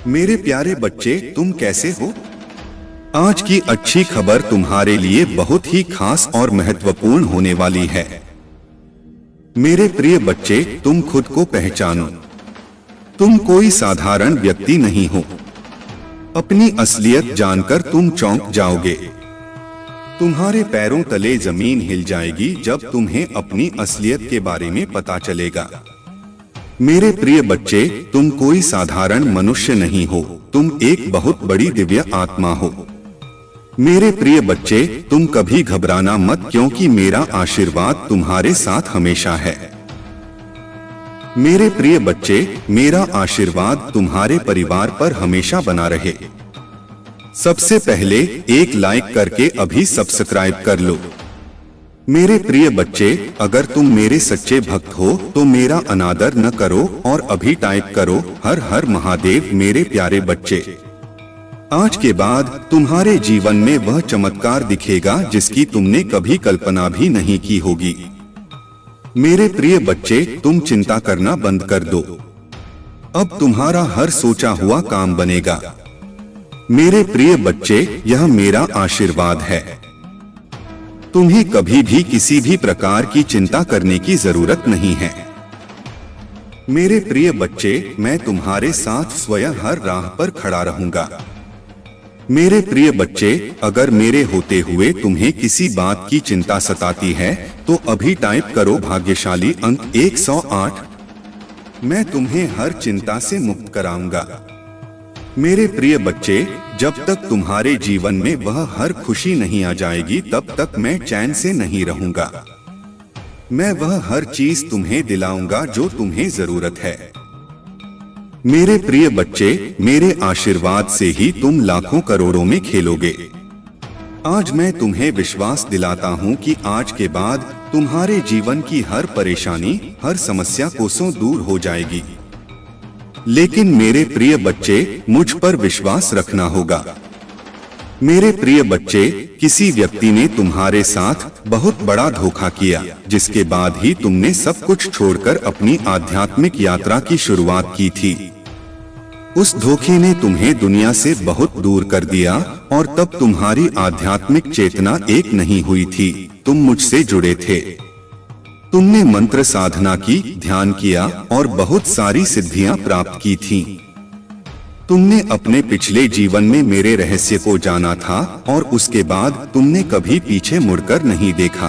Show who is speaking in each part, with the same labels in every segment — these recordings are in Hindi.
Speaker 1: मेरे प्यारे बच्चे, तुम कैसे हो? आज की अच्छी खबर तुम्हारे लिए बहुत ही खास और महत्वपूर्ण होने वाली है। मेरे प्रिय बच्चे, तुम खुद को पहचानो। तुम कोई साधारण व्यक्ति नहीं हो। अपनी असलियत जानकर तुम चौंक जाओगे। तुम्हारे पैरों तले जमीन हिल जाएगी जब तुम्हें अपनी असलियत के बारे में पता चलेगा। मेरे प्रिय बच्चे, तुम कोई साधारण मनुष्य नहीं हो, तुम एक बहुत बड़ी दिव्य आत्मा हो। मेरे प्रिय बच्चे, तुम कभी घबराना मत, क्योंकि मेरा आशीर्वाद तुम्हारे साथ हमेशा है। मेरे प्रिय बच्चे, मेरा आशीर्वाद तुम्हारे परिवार पर हमेशा बना रहे। सबसे पहले एक लाइक करके अभी सब्सक्राइब कर लो। मेरे प्रिय बच्चे, अगर तुम मेरे सच्चे भक्त हो तो मेरा अनादर न करो और अभी टाइप करो हर हर महादेव। मेरे प्यारे बच्चे, आज के बाद तुम्हारे जीवन में वह चमत्कार दिखेगा जिसकी तुमने कभी कल्पना भी नहीं की होगी। मेरे प्रिय बच्चे, तुम चिंता करना बंद कर दो। अब तुम्हारा हर सोचा हुआ काम बनेगा। मेरे प्रिय बच्चे, यह मेरा आशीर्वाद है। तुम्हें कभी भी किसी भी प्रकार की चिंता करने की जरूरत नहीं है। मेरे प्रिय बच्चे, मैं तुम्हारे साथ स्वयं हर राह पर खड़ा रहूंगा। मेरे प्रिय बच्चे, अगर मेरे होते हुए तुम्हें किसी बात की चिंता सताती है तो अभी टाइप करो भाग्यशाली अंक 108। मैं तुम्हें हर चिंता से मुक्त कराऊंगा। मेरे प्रिय बच्चे, जब तक तुम्हारे जीवन में वह हर खुशी नहीं आ जाएगी तब तक मैं चैन से नहीं रहूंगा। मैं वह हर चीज तुम्हें दिलाऊंगा जो तुम्हें जरूरत है। मेरे प्रिय बच्चे, मेरे आशीर्वाद से ही तुम लाखों करोड़ों में खेलोगे। आज मैं तुम्हें विश्वास दिलाता हूँ कि आज के बाद तुम्हारे जीवन की हर परेशानी, हर समस्या कोसों दूर हो जाएगी। लेकिन मेरे प्रिय बच्चे, मुझ पर विश्वास रखना होगा। मेरे प्रिय बच्चे, किसी व्यक्ति ने तुम्हारे साथ बहुत बड़ा धोखा किया, जिसके बाद ही तुमने सब कुछ छोड़कर अपनी आध्यात्मिक यात्रा की शुरुआत की थी। उस धोखे ने तुम्हें दुनिया से बहुत दूर कर दिया और तब तुम्हारी आध्यात्मिक चेतना एक नहीं हुई थी। तुम मुझसे जुड़े थे। तुमने मंत्र साधना की, ध्यान किया और बहुत सारी सिद्धियां प्राप्त की थीं। तुमने अपने पिछले जीवन में मेरे रहस्य को जाना था और उसके बाद तुमने कभी पीछे मुड़कर नहीं देखा।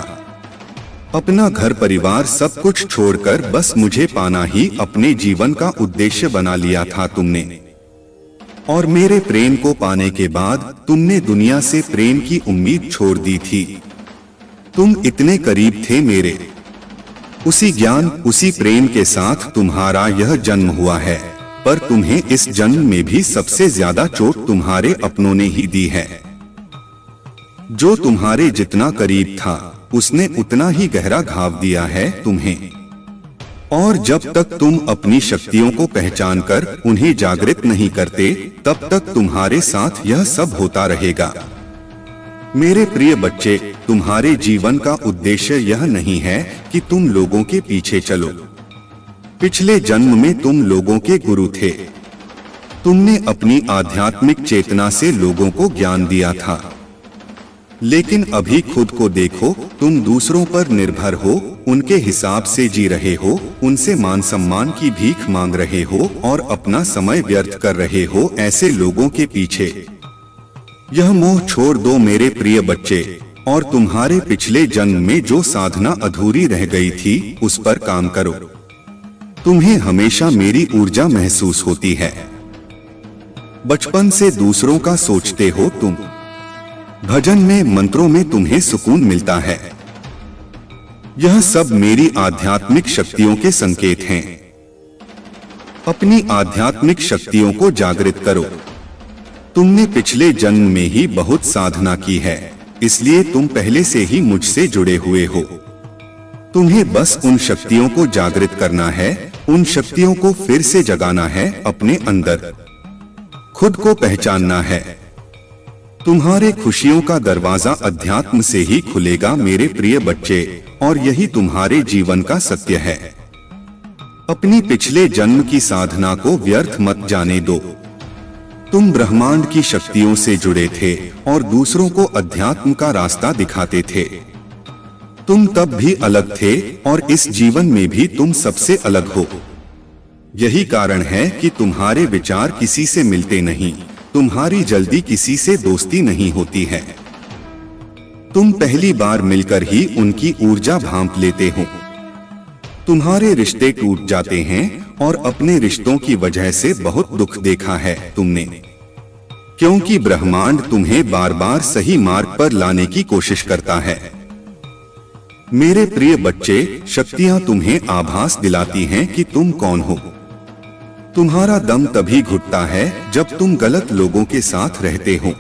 Speaker 1: अपना घर परिवार सब कुछ छोड़कर बस मुझे पाना ही अपने जीवन का उद्देश्य बना लिया था तुमने। और मेरे प्रेम को पाने के बाद तुमने दुनिया से प्रेम की उम्मीद छोड़ दी थी। तुम इतने करीब थे मेरे। उसी ज्ञान, उसी प्रेम के साथ तुम्हारा यह जन्म हुआ है, पर तुम्हें इस जन्म में भी सबसे ज्यादा चोट तुम्हारे अपनों ने ही दी है। जो तुम्हारे जितना करीब था उसने उतना ही गहरा घाव दिया है तुम्हें। और जब तक तुम अपनी शक्तियों को पहचान कर उन्हें जागृत नहीं करते, तब तक तुम्हारे साथ यह सब होता रहेगा। मेरे प्रिय बच्चे, तुम्हारे जीवन का उद्देश्य यह नहीं है कि तुम लोगों के पीछे चलो। पिछले जन्म में तुम लोगों के गुरु थे। तुमने अपनी आध्यात्मिक चेतना से लोगों को ज्ञान दिया था। लेकिन अभी खुद को देखो, तुम दूसरों पर निर्भर हो, उनके हिसाब से जी रहे हो, उनसे मान सम्मान की भीख मांग रहे हो और अपना समय व्यर्थ कर रहे हो ऐसे लोगों के पीछे। यह मोह छोड़ दो मेरे प्रिय बच्चे, और तुम्हारे पिछले जन्म में जो साधना अधूरी रह गई थी उस पर काम करो। तुम्हें हमेशा मेरी ऊर्जा महसूस होती है। बचपन से दूसरों का सोचते हो तुम। भजन में, मंत्रों में तुम्हें सुकून मिलता है। यह सब मेरी आध्यात्मिक शक्तियों के संकेत हैं। अपनी आध्यात्मिक शक्तियों को जागृत करो। तुमने पिछले जन्म में ही बहुत साधना की है, इसलिए तुम पहले से ही मुझसे जुड़े हुए हो। तुम्हें बस उन शक्तियों को जागृत करना है, उन शक्तियों को फिर से जगाना है अपने अंदर। खुद को पहचानना है। तुम्हारे खुशियों का दरवाजा अध्यात्म से ही खुलेगा मेरे प्रिय बच्चे, और यही तुम्हारे जीवन का सत्य है। अपनी पिछले जन्म की साधना को व्यर्थ मत जाने दो। तुम ब्रह्मांड की शक्तियों से जुड़े थे और दूसरों को अध्यात्म का रास्ता दिखाते थे। तुम तब भी अलग थे और इस जीवन में भी तुम सबसे अलग हो। यही कारण है कि तुम्हारे विचार किसी से मिलते नहीं, तुम्हारी जल्दी किसी से दोस्ती नहीं होती है। तुम पहली बार मिलकर ही उनकी ऊर्जा भांप लेते हो। तुम्हारे रिश्ते टूट जाते हैं और अपने रिश्तों की वजह से बहुत दुख देखा है तुमने, क्योंकि ब्रह्मांड तुम्हें बार बार सही मार्ग पर लाने की कोशिश करता है। मेरे प्रिय बच्चे, शक्तियां तुम्हें आभास दिलाती हैं कि तुम कौन हो। तुम्हारा दम तभी घुटता है जब तुम गलत लोगों के साथ रहते हो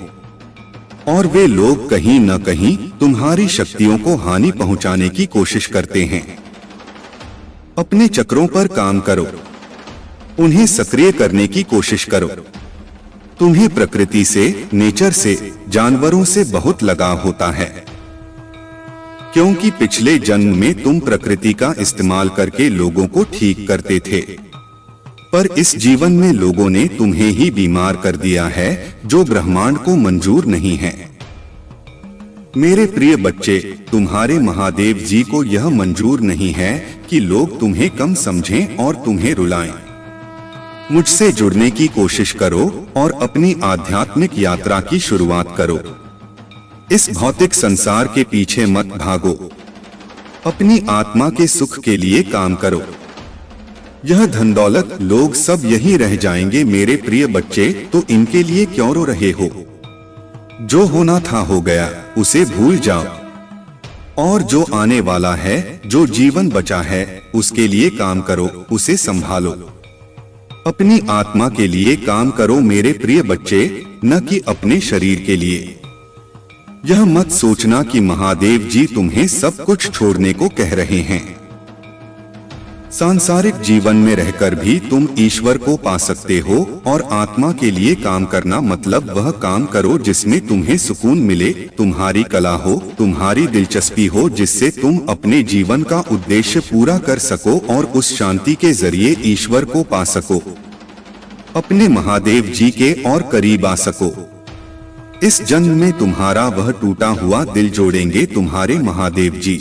Speaker 1: और वे लोग कहीं न कहीं तुम्हारी शक्तियों को हानि पहुंचाने की कोशिश करते हैं। अपने चक्रों पर काम करो, उन्हें सक्रिय करने की कोशिश करो। तुम्हें प्रकृति से, नेचर से, जानवरों से बहुत लगाव होता है, क्योंकि पिछले जन्म में तुम प्रकृति का इस्तेमाल करके लोगों को ठीक करते थे, पर इस जीवन में लोगों ने तुम्हें ही बीमार कर दिया है, जो ब्रह्मांड को मंजूर नहीं है। मेरे प्रिय बच्चे, तुम्हारे महादेव जी को यह मंजूर नहीं है कि लोग तुम्हें कम समझें और तुम्हें रुलाएं। मुझसे जुड़ने की कोशिश करो और अपनी आध्यात्मिक यात्रा की शुरुआत करो। इस भौतिक संसार के पीछे मत भागो, अपनी आत्मा के सुख के लिए काम करो। यह धन दौलत, लोग सब यहीं रह जाएंगे मेरे प्रिय बच्चे, तो इनके लिए क्यों रो रहे हो। जो होना था हो गया, उसे भूल जाओ, और जो आने वाला है, जो जीवन बचा है, उसके लिए काम करो, उसे संभालो। अपनी आत्मा के लिए काम करो मेरे प्रिय बच्चे, न कि अपने शरीर के लिए। यह मत सोचना कि महादेव जी तुम्हें सब कुछ छोड़ने को कह रहे हैं। सांसारिक जीवन में रहकर भी तुम ईश्वर को पा सकते हो, और आत्मा के लिए काम करना मतलब वह काम करो जिसमें तुम्हें सुकून मिले, तुम्हारी कला हो, तुम्हारी दिलचस्पी हो, जिससे तुम अपने जीवन का उद्देश्य पूरा कर सको और उस शांति के जरिए ईश्वर को पा सको, अपने महादेव जी के और करीब आ सको। इस जन्म में तुम्हारा वह टूटा हुआ दिल जोड़ेंगे तुम्हारे महादेव जी।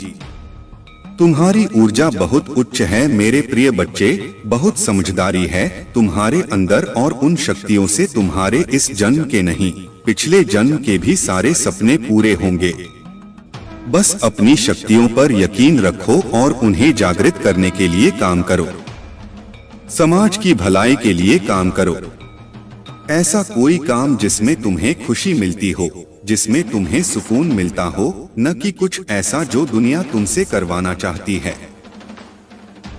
Speaker 1: तुम्हारी ऊर्जा बहुत उच्च है मेरे प्रिय बच्चे, बहुत समझदारी है तुम्हारे अंदर, और उन शक्तियों से तुम्हारे इस जन्म के नहीं, पिछले जन्म के भी सारे सपने पूरे होंगे। बस अपनी शक्तियों पर यकीन रखो और उन्हें जागृत करने के लिए काम करो। समाज की भलाई के लिए काम करो। ऐसा कोई काम जिसमें तुम्हें खुशी मिलती हो, जिसमें तुम्हें सुकून मिलता हो, न कि कुछ ऐसा जो दुनिया तुमसे करवाना चाहती है।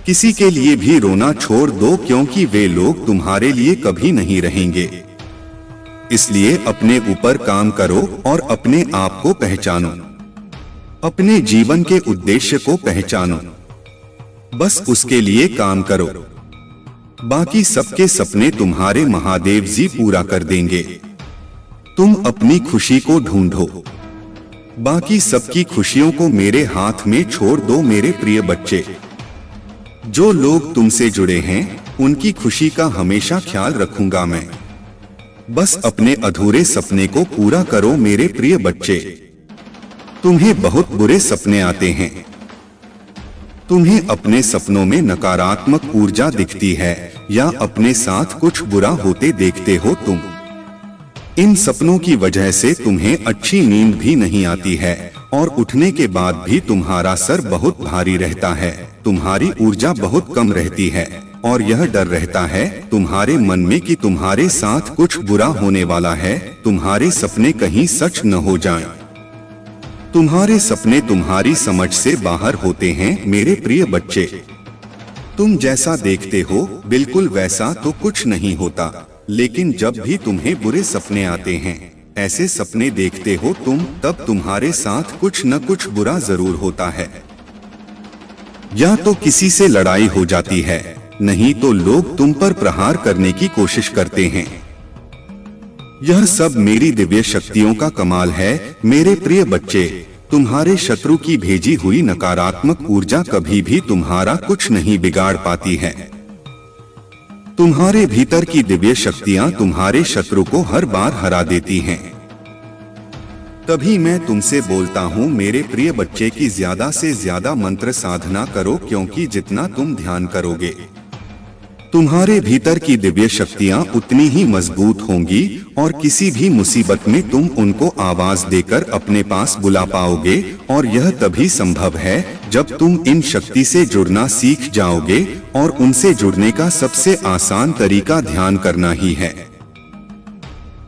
Speaker 1: किसी के लिए भी रोना छोड़ दो, क्योंकि वे लोग तुम्हारे लिए कभी नहीं रहेंगे। इसलिए अपने ऊपर काम करो और अपने आप को पहचानो, अपने जीवन के उद्देश्य को पहचानो। बस उसके लिए काम करो। बाकी सबके सपने तुम्हारे महादेव जी पूरा कर देंगे। तुम अपनी खुशी को ढूंढो, बाकी सबकी खुशियों को मेरे हाथ में छोड़ दो मेरे प्रिय बच्चे। जो लोग तुमसे जुड़े हैं, उनकी खुशी का हमेशा ख्याल रखूंगा मैं। बस अपने अधूरे सपने को पूरा करो मेरे प्रिय बच्चे। तुम्हें बहुत बुरे सपने आते हैं, तुम्हें अपने सपनों में नकारात्मक ऊर्जा दिखती है या अपने साथ कुछ बुरा होते देखते हो तुम। इन सपनों की वजह से तुम्हें अच्छी नींद भी नहीं आती है और उठने के बाद भी तुम्हारा सर बहुत भारी रहता है, तुम्हारी ऊर्जा बहुत कम रहती है और यह डर रहता है तुम्हारे मन में कि तुम्हारे साथ कुछ बुरा होने वाला है, तुम्हारे सपने कहीं सच न हो जाएं। तुम्हारे सपने तुम्हारी समझ से बाहर होते हैं मेरे प्रिय बच्चे। तुम जैसा देखते हो बिल्कुल वैसा तो कुछ नहीं होता, लेकिन जब भी तुम्हें बुरे सपने आते हैं, ऐसे सपने देखते हो तुम, तब तुम्हारे साथ कुछ न कुछ बुरा जरूर होता है। या तो किसी से लड़ाई हो जाती है, नहीं तो लोग तुम पर प्रहार करने की कोशिश करते हैं। यह सब मेरी दिव्य शक्तियों का कमाल है मेरे प्रिय बच्चे। तुम्हारे शत्रु की भेजी हुई नकारात्मक ऊर्जा कभी भी तुम्हारा कुछ नहीं बिगाड़ पाती है। तुम्हारे भीतर की दिव्य शक्तियां तुम्हारे शत्रु को हर बार हरा देती हैं। तभी मैं तुमसे बोलता हूँ मेरे प्रिय बच्चे की ज्यादा से ज्यादा मंत्र साधना करो, क्योंकि जितना तुम ध्यान करोगे तुम्हारे भीतर की दिव्य शक्तियां उतनी ही मजबूत होंगी और किसी भी मुसीबत में तुम उनको आवाज देकर अपने पास बुला पाओगे। और यह तभी संभव है जब तुम इन शक्ति से जुड़ना सीख जाओगे, और उनसे जुड़ने का सबसे आसान तरीका ध्यान करना ही है।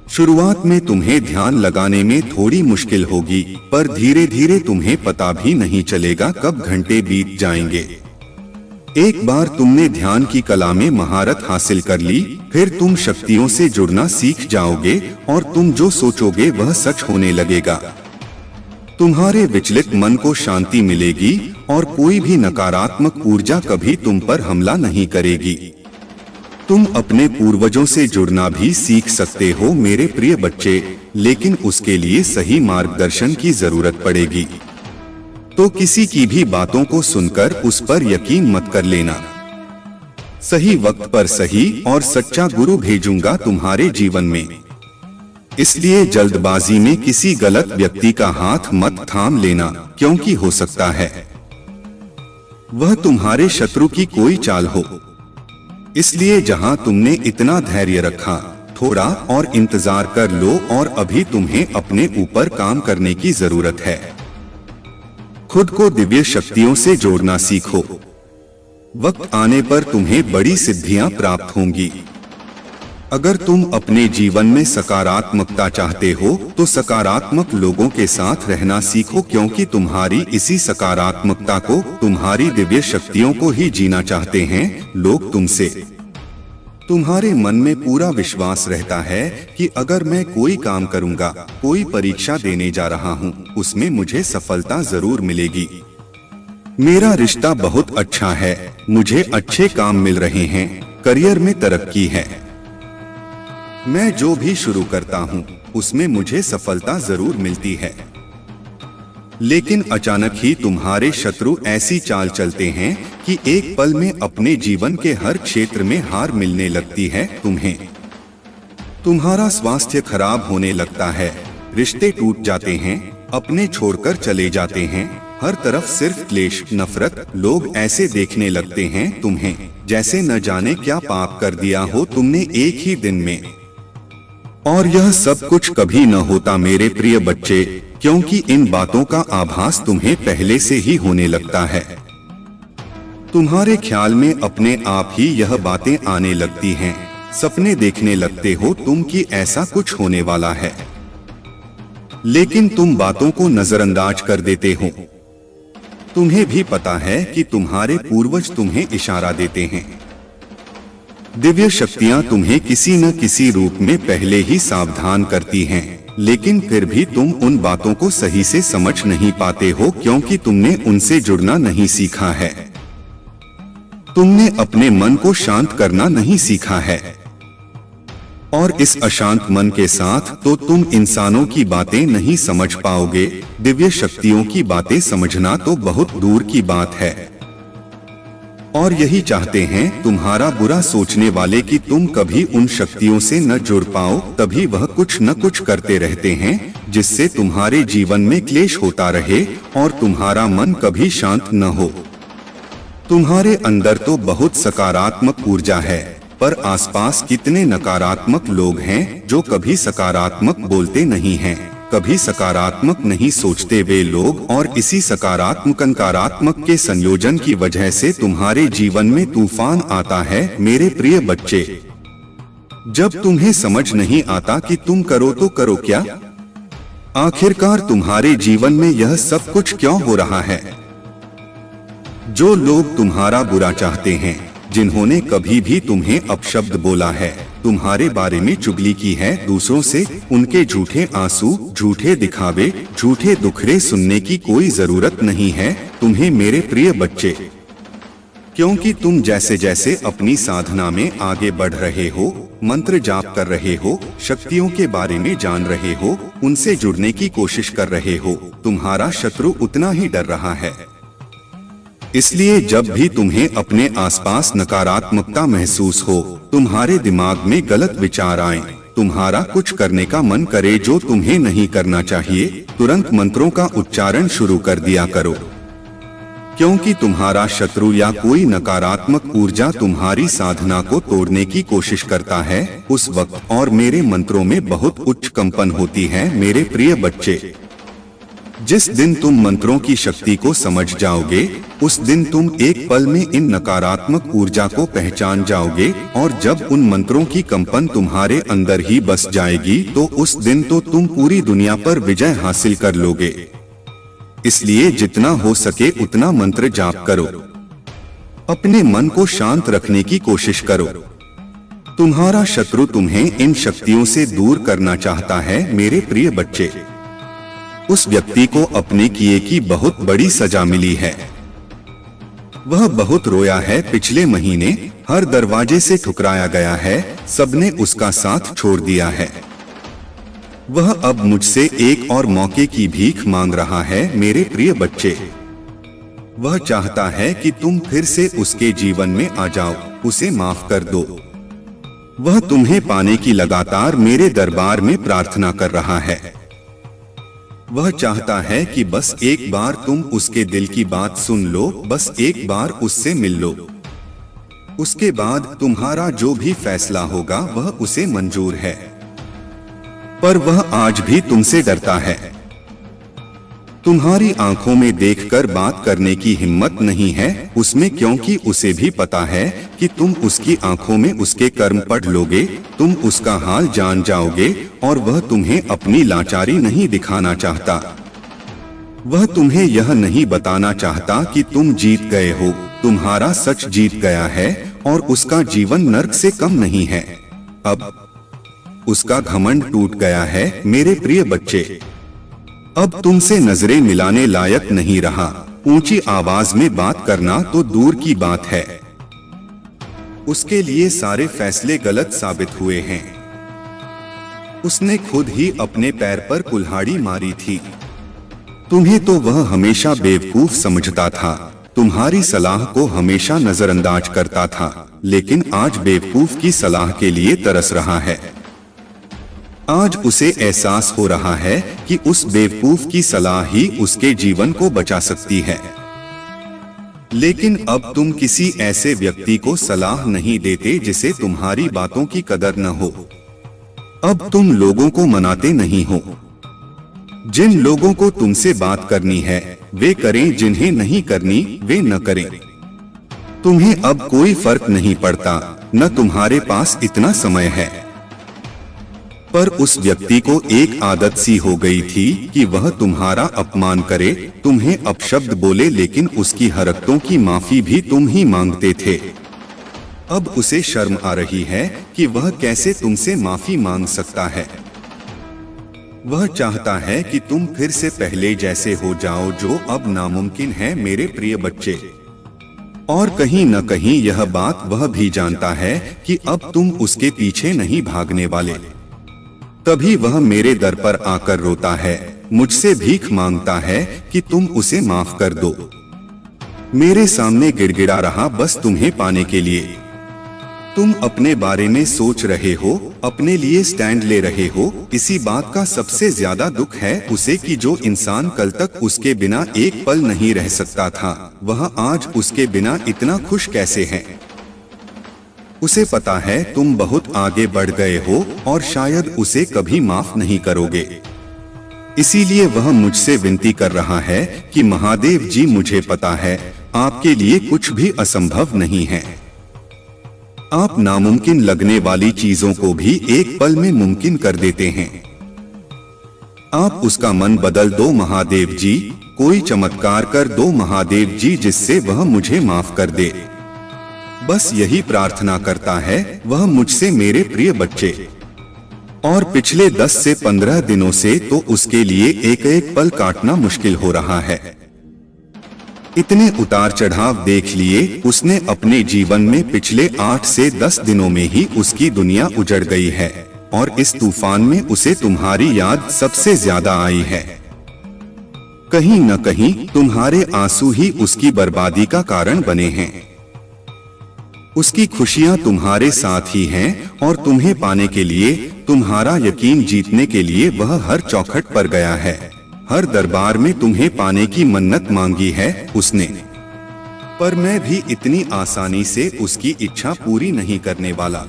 Speaker 1: शुरुआत में तुम्हें ध्यान लगाने में थोड़ी मुश्किल होगी, पर धीरे धीरे तुम्हें पता भी नहीं चलेगा कब घंटे बीत जाएंगे। एक बार तुमने ध्यान की कला में महारत हासिल कर ली, फिर तुम शक्तियों से जुड़ना सीख जाओगे और तुम जो सोचोगे वह सच होने लगेगा। तुम्हारे विचलित मन को शांति मिलेगी और कोई भी नकारात्मक ऊर्जा कभी तुम पर हमला नहीं करेगी। तुम अपने पूर्वजों से जुड़ना भी सीख सकते हो मेरे प्रिय बच्चे, लेकिन उसके लिए सही मार्गदर्शन की जरूरत पड़ेगी। तो किसी की भी बातों को सुनकर उस पर यकीन मत कर लेना। सही वक्त पर सही और सच्चा गुरु भेजूंगा तुम्हारे जीवन में, इसलिए जल्दबाजी में किसी गलत व्यक्ति का हाथ मत थाम लेना, क्योंकि हो सकता है वह तुम्हारे शत्रु की कोई चाल हो। इसलिए जहां तुमने इतना धैर्य रखा, थोड़ा और इंतजार कर लो, और अभी तुम्हें अपने ऊपर काम करने की जरूरत है। खुद को दिव्य शक्तियों से जोड़ना सीखो। वक्त आने पर तुम्हें बड़ी सिद्धियां प्राप्त होंगी। अगर तुम अपने जीवन में सकारात्मकता चाहते हो तो सकारात्मक लोगों के साथ रहना सीखो, क्योंकि तुम्हारी इसी सकारात्मकता को, तुम्हारी दिव्य शक्तियों को ही जीना चाहते हैं लोग तुमसे। तुम्हारे मन में पूरा विश्वास रहता है कि अगर मैं कोई काम करूंगा, कोई परीक्षा देने जा रहा हूं, उसमें मुझे सफलता जरूर मिलेगी। मेरा रिश्ता बहुत अच्छा है, मुझे अच्छे काम मिल रहे हैं, करियर में तरक्की है। मैं जो भी शुरू करता हूँ उसमें मुझे सफलता जरूर मिलती है। लेकिन अचानक ही तुम्हारे शत्रु ऐसी चाल चलते हैं कि एक पल में अपने जीवन के हर क्षेत्र में हार मिलने लगती है तुम्हें। तुम्हारा स्वास्थ्य खराब होने लगता है, रिश्ते टूट जाते हैं, अपने छोड़कर चले जाते हैं, हर तरफ सिर्फ क्लेश, नफरत। लोग ऐसे देखने लगते हैं तुम्हें जैसे न जाने क्या पाप कर दिया हो तुमने एक ही दिन में। और यह सब कुछ कभी न होता मेरे प्रिय बच्चे, क्योंकि इन बातों का आभास तुम्हें पहले से ही होने लगता है। तुम्हारे ख्याल में अपने आप ही यह बातें आने लगती हैं, सपने देखने लगते हो तुम कि ऐसा कुछ होने वाला है, लेकिन तुम बातों को नजरअंदाज कर देते हो। तुम्हें भी पता है कि तुम्हारे पूर्वज तुम्हें इशारा देते हैं। दिव्य शक्तियां तुम्हें किसी न किसी रूप में पहले ही सावधान करती हैं, लेकिन फिर भी तुम उन बातों को सही से समझ नहीं पाते हो, क्योंकि तुमने उनसे जुड़ना नहीं सीखा है। तुमने अपने मन को शांत करना नहीं सीखा है, और इस अशांत मन के साथ तो तुम इंसानों की बातें नहीं समझ पाओगे। दिव्य शक्तियों की बातें समझना तो बहुत दूर की बात है। और यही चाहते हैं तुम्हारा बुरा सोचने वाले कि तुम कभी उन शक्तियों से न जुड़ पाओ, तभी वह कुछ न कुछ करते रहते हैं जिससे तुम्हारे जीवन में क्लेश होता रहे और तुम्हारा मन कभी शांत न हो। तुम्हारे अंदर तो बहुत सकारात्मक ऊर्जा है, पर आसपास कितने नकारात्मक लोग हैं जो कभी सकारात्मक बोलते नहीं हैं, कभी सकारात्मक नहीं सोचते वे लोग, और इसी सकारात्मक नकारात्मक के संयोजन की वजह से तुम्हारे जीवन में तूफान आता है मेरे प्रिय बच्चे। जब तुम्हें समझ नहीं आता कि तुम करो तो करो क्या, आखिरकार तुम्हारे जीवन में यह सब कुछ क्यों हो रहा है। जो लोग तुम्हारा बुरा चाहते हैं, जिन्होंने कभी भी तुम्हें अपशब्द बोला है, तुम्हारे बारे में चुगली की है दूसरों से, उनके झूठे आंसू, झूठे दिखावे, झूठे दुखड़े सुनने की कोई जरूरत नहीं है तुम्हें मेरे प्रिय बच्चे, क्योंकि तुम जैसे जैसे अपनी साधना में आगे बढ़ रहे हो, मंत्र जाप कर रहे हो, शक्तियों के बारे में जान रहे हो, उनसे जुड़ने की कोशिश कर रहे हो, तुम्हारा शत्रु उतना ही डर रहा है। इसलिए जब भी तुम्हें अपने आसपास नकारात्मकता महसूस हो, तुम्हारे दिमाग में गलत विचार आए, तुम्हारा कुछ करने का मन करे जो तुम्हें नहीं करना चाहिए, तुरंत मंत्रों का उच्चारण शुरू कर दिया करो। क्योंकि तुम्हारा शत्रु या कोई नकारात्मक ऊर्जा तुम्हारी साधना को तोड़ने की कोशिश करता है उस वक्त, और मेरे मंत्रों में बहुत उच्च कंपन होती है। मेरे प्रिय बच्चे, जिस दिन तुम मंत्रों की शक्ति को समझ जाओगे, उस दिन तुम एक पल में इन नकारात्मक ऊर्जा को पहचान जाओगे, और जब उन मंत्रों की कंपन तुम्हारे अंदर ही बस जाएगी तो उस दिन तो तुम पूरी दुनिया पर विजय हासिल कर लोगे। इसलिए जितना हो सके उतना मंत्र जाप करो, अपने मन को शांत रखने की कोशिश करो। तुम्हारा शत्रु तुम्हें इन शक्तियों से दूर करना चाहता है। मेरे प्रिय बच्चे, उस व्यक्ति को अपने किए की बहुत बड़ी सजा मिली है। वह बहुत रोया है। पिछले महीने हर दरवाजे से ठुकराया गया है, सबने उसका साथ छोड़ दिया है। वह अब मुझसे एक और मौके की भीख मांग रहा है। मेरे प्रिय बच्चे, वह चाहता है कि तुम फिर से उसके जीवन में आ जाओ, उसे माफ कर दो। वह तुम्हें पाने की लगातार मेरे दरबार में प्रार्थना कर रहा है। वह चाहता है कि बस एक बार तुम उसके दिल की बात सुन लो, बस एक बार उससे मिल लो। उसके बाद तुम्हारा जो भी फैसला होगा वह उसे मंजूर है। पर वह आज भी तुमसे डरता है। तुम्हारी आंखों में देखकर बात करने की हिम्मत नहीं है उसमें, क्योंकि उसे भी पता है कि तुम उसकी आंखों में उसके कर्म पढ़ लोगे, तुम उसका हाल जान जाओगे, और वह तुम्हें अपनी लाचारी नहीं दिखाना चाहता। वह तुम्हें यह नहीं बताना चाहता कि तुम जीत गए हो। तुम्हारा सच जीत गया है और उसका जीवन नर्क से कम नहीं है। अब उसका घमंड टूट गया है। मेरे प्रिय बच्चे, अब तुमसे नजरें मिलाने लायक नहीं रहा। ऊंची आवाज में बात करना तो दूर की बात है, उसके लिए सारे फैसले गलत साबित हुए हैं। उसने खुद ही अपने पैर पर कुल्हाड़ी मारी थी। तुम्हें तो वह हमेशा बेवकूफ समझता था, तुम्हारी सलाह को हमेशा नजरअंदाज करता था, लेकिन आज बेवकूफ की सलाह के लिए तरस रहा है। आज उसे एहसास हो रहा है कि उस बेवकूफ की सलाह ही उसके जीवन को बचा सकती है। लेकिन अब तुम किसी ऐसे व्यक्ति को सलाह नहीं देते जिसे तुम्हारी बातों की कदर न हो। अब तुम लोगों को मनाते नहीं हो। जिन लोगों को तुमसे बात करनी है वे करें, जिन्हें नहीं करनी वे न करें। तुम्हें अब कोई फर्क नहीं पड़ता, न तुम्हारे पास इतना समय है। पर उस व्यक्ति को एक आदत सी हो गई थी कि वह तुम्हारा अपमान करे, तुम्हें अपशब्द बोले, लेकिन उसकी हरकतों की माफी भी तुम ही मांगते थे। अब उसे शर्म आ रही है कि वह कैसे तुमसे माफी मांग सकता है। वह चाहता है कि तुम फिर से पहले जैसे हो जाओ, जो अब नामुमकिन है। मेरे प्रिय बच्चे, और कहीं न कहीं यह बात वह भी जानता है कि अब तुम उसके पीछे नहीं भागने वाले। तभी वह मेरे दर पर आकर रोता है, मुझसे भीख मांगता है कि तुम उसे माफ कर दो। मेरे सामने गिड़गिड़ा रहा बस तुम्हें पाने के लिए। तुम अपने बारे में सोच रहे हो, अपने लिए स्टैंड ले रहे हो। इसी बात का सबसे ज्यादा दुख है उसे कि जो इंसान कल तक उसके बिना एक पल नहीं रह सकता था, वह आज उसके बिना इतना खुश कैसे है। उसे पता है तुम बहुत आगे बढ़ गए हो और शायद उसे कभी माफ नहीं करोगे। इसीलिए वह मुझसे विनती कर रहा है कि महादेव जी, मुझे पता है आपके लिए कुछ भी असंभव नहीं है। आप नामुमकिन लगने वाली चीजों को भी एक पल में मुमकिन कर देते हैं। आप उसका मन बदल दो महादेव जी, कोई चमत्कार कर दो महादेव जी, जिससे वह मुझे माफ कर दे। बस यही प्रार्थना करता है वह मुझसे। मेरे प्रिय बच्चे, और पिछले 10 से 15 दिनों से तो उसके लिए एक एक पल काटना मुश्किल हो रहा है। इतने उतार चढ़ाव देख लिए उसने अपने जीवन में। पिछले 8 से 10 दिनों में ही उसकी दुनिया उजड़ गई है, और इस तूफान में उसे तुम्हारी याद सबसे ज्यादा आई है। कहीं न कहीं तुम्हारे आंसू ही उसकी बर्बादी का कारण बने हैं। उसकी खुशियां तुम्हारे साथ ही हैं और तुम्हें पाने के लिए, तुम्हारा यकीन जीतने के लिए वह हर चौखट पर गया है। हर दरबार में तुम्हें पाने की मन्नत मांगी है उसने, पर मैं भी इतनी आसानी से उसकी इच्छा पूरी नहीं करने वाला।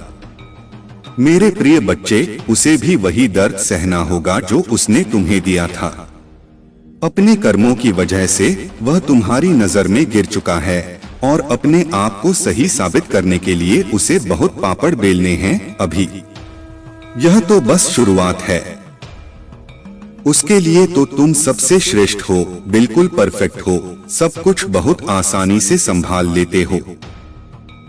Speaker 1: मेरे प्रिय बच्चे, उसे भी वही दर्द सहना होगा जो उसने तुम्हें दिया था। अपने कर्मों की वजह से वह तुम्हारी नजर में गिर चुका है और अपने आप को सही साबित करने के लिए उसे बहुत पापड़ बेलने हैं अभी। यह तो बस शुरुआत है। उसके लिए तो तुम सबसे श्रेष्ठ हो, बिल्कुल परफेक्ट हो, सब कुछ बहुत आसानी से संभाल लेते हो।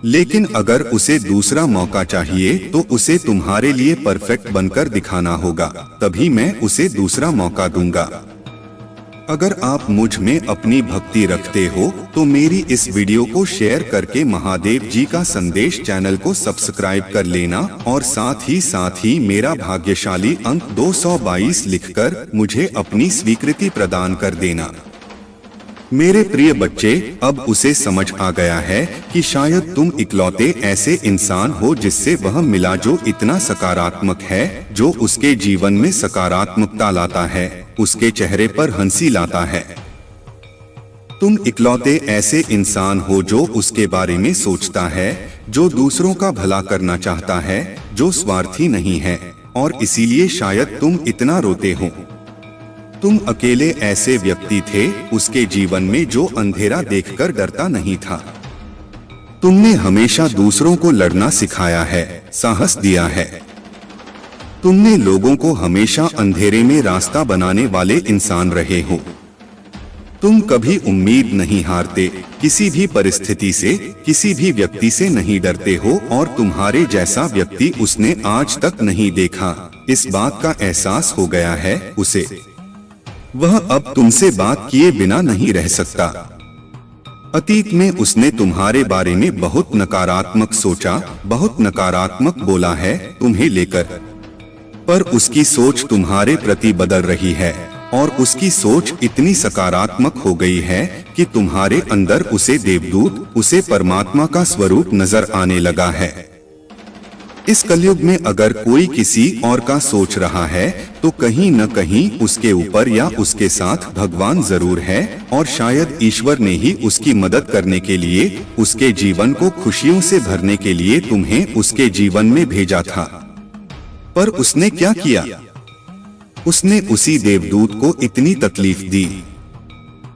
Speaker 1: लेकिन अगर उसे दूसरा मौका चाहिए तो उसे तुम्हारे लिए परफेक्ट बनकर दिखाना होगा, तभी मैं उसे दूसरा मौका दूंगा। अगर आप मुझ में अपनी भक्ति रखते हो तो मेरी इस वीडियो को शेयर करके महादेव जी का संदेश चैनल को सब्सक्राइब कर लेना और साथ ही मेरा भाग्यशाली अंक 222 लिखकर मुझे अपनी स्वीकृति प्रदान कर देना। मेरे प्रिय बच्चे, अब उसे समझ आ गया है कि शायद तुम इकलौते ऐसे इंसान हो जिससे वह मिला जो इतना सकारात्मक है, जो उसके जीवन में सकारात्मकता लाता है, उसके चेहरे पर हंसी लाता है। तुम इकलौते ऐसे इंसान हो जो उसके बारे में सोचता है, जो दूसरों का भला करना चाहता है, जो स्वार्थी नहीं है, और इसीलिए शायद तुम इतना रोते हो। तुम अकेले ऐसे व्यक्ति थे उसके जीवन में जो अंधेरा देखकर डरता नहीं था। तुमने हमेशा दूसरों को लड़ना सिखाया है, साहस दिया है। तुमने लोगों को हमेशा अंधेरे में रास्ता बनाने वाले इंसान रहे हो। तुम कभी उम्मीद नहीं हारते, किसी भी परिस्थिति से, किसी भी व्यक्ति से नहीं डरते हो और तुम्हारे जैसा व्यक्ति उसने आज तक नहीं देखा। इस बात का एहसास हो गया है उसे। वह अब तुमसे बात किए बिना नहीं रह सकता। अतीत में उसने तुम्हारे बारे में बहुत नकारात्मक सोचा, बहुत नकारात्मक बोला है तुम्हें लेकर, पर उसकी सोच तुम्हारे प्रति बदल रही है और उसकी सोच इतनी सकारात्मक हो गई है कि तुम्हारे अंदर उसे देवदूत, उसे परमात्मा का स्वरूप नजर आने लगा है। इस कलयुग में अगर कोई किसी और का सोच रहा है तो कहीं न कहीं उसके ऊपर या उसके साथ भगवान जरूर है और शायद ईश्वर ने ही उसकी मदद करने के लिए, उसके जीवन को खुशियों से भरने के लिए तुम्हें उसके जीवन में भेजा था। पर उसने क्या किया? उसने उसी देवदूत को इतनी तकलीफ दी।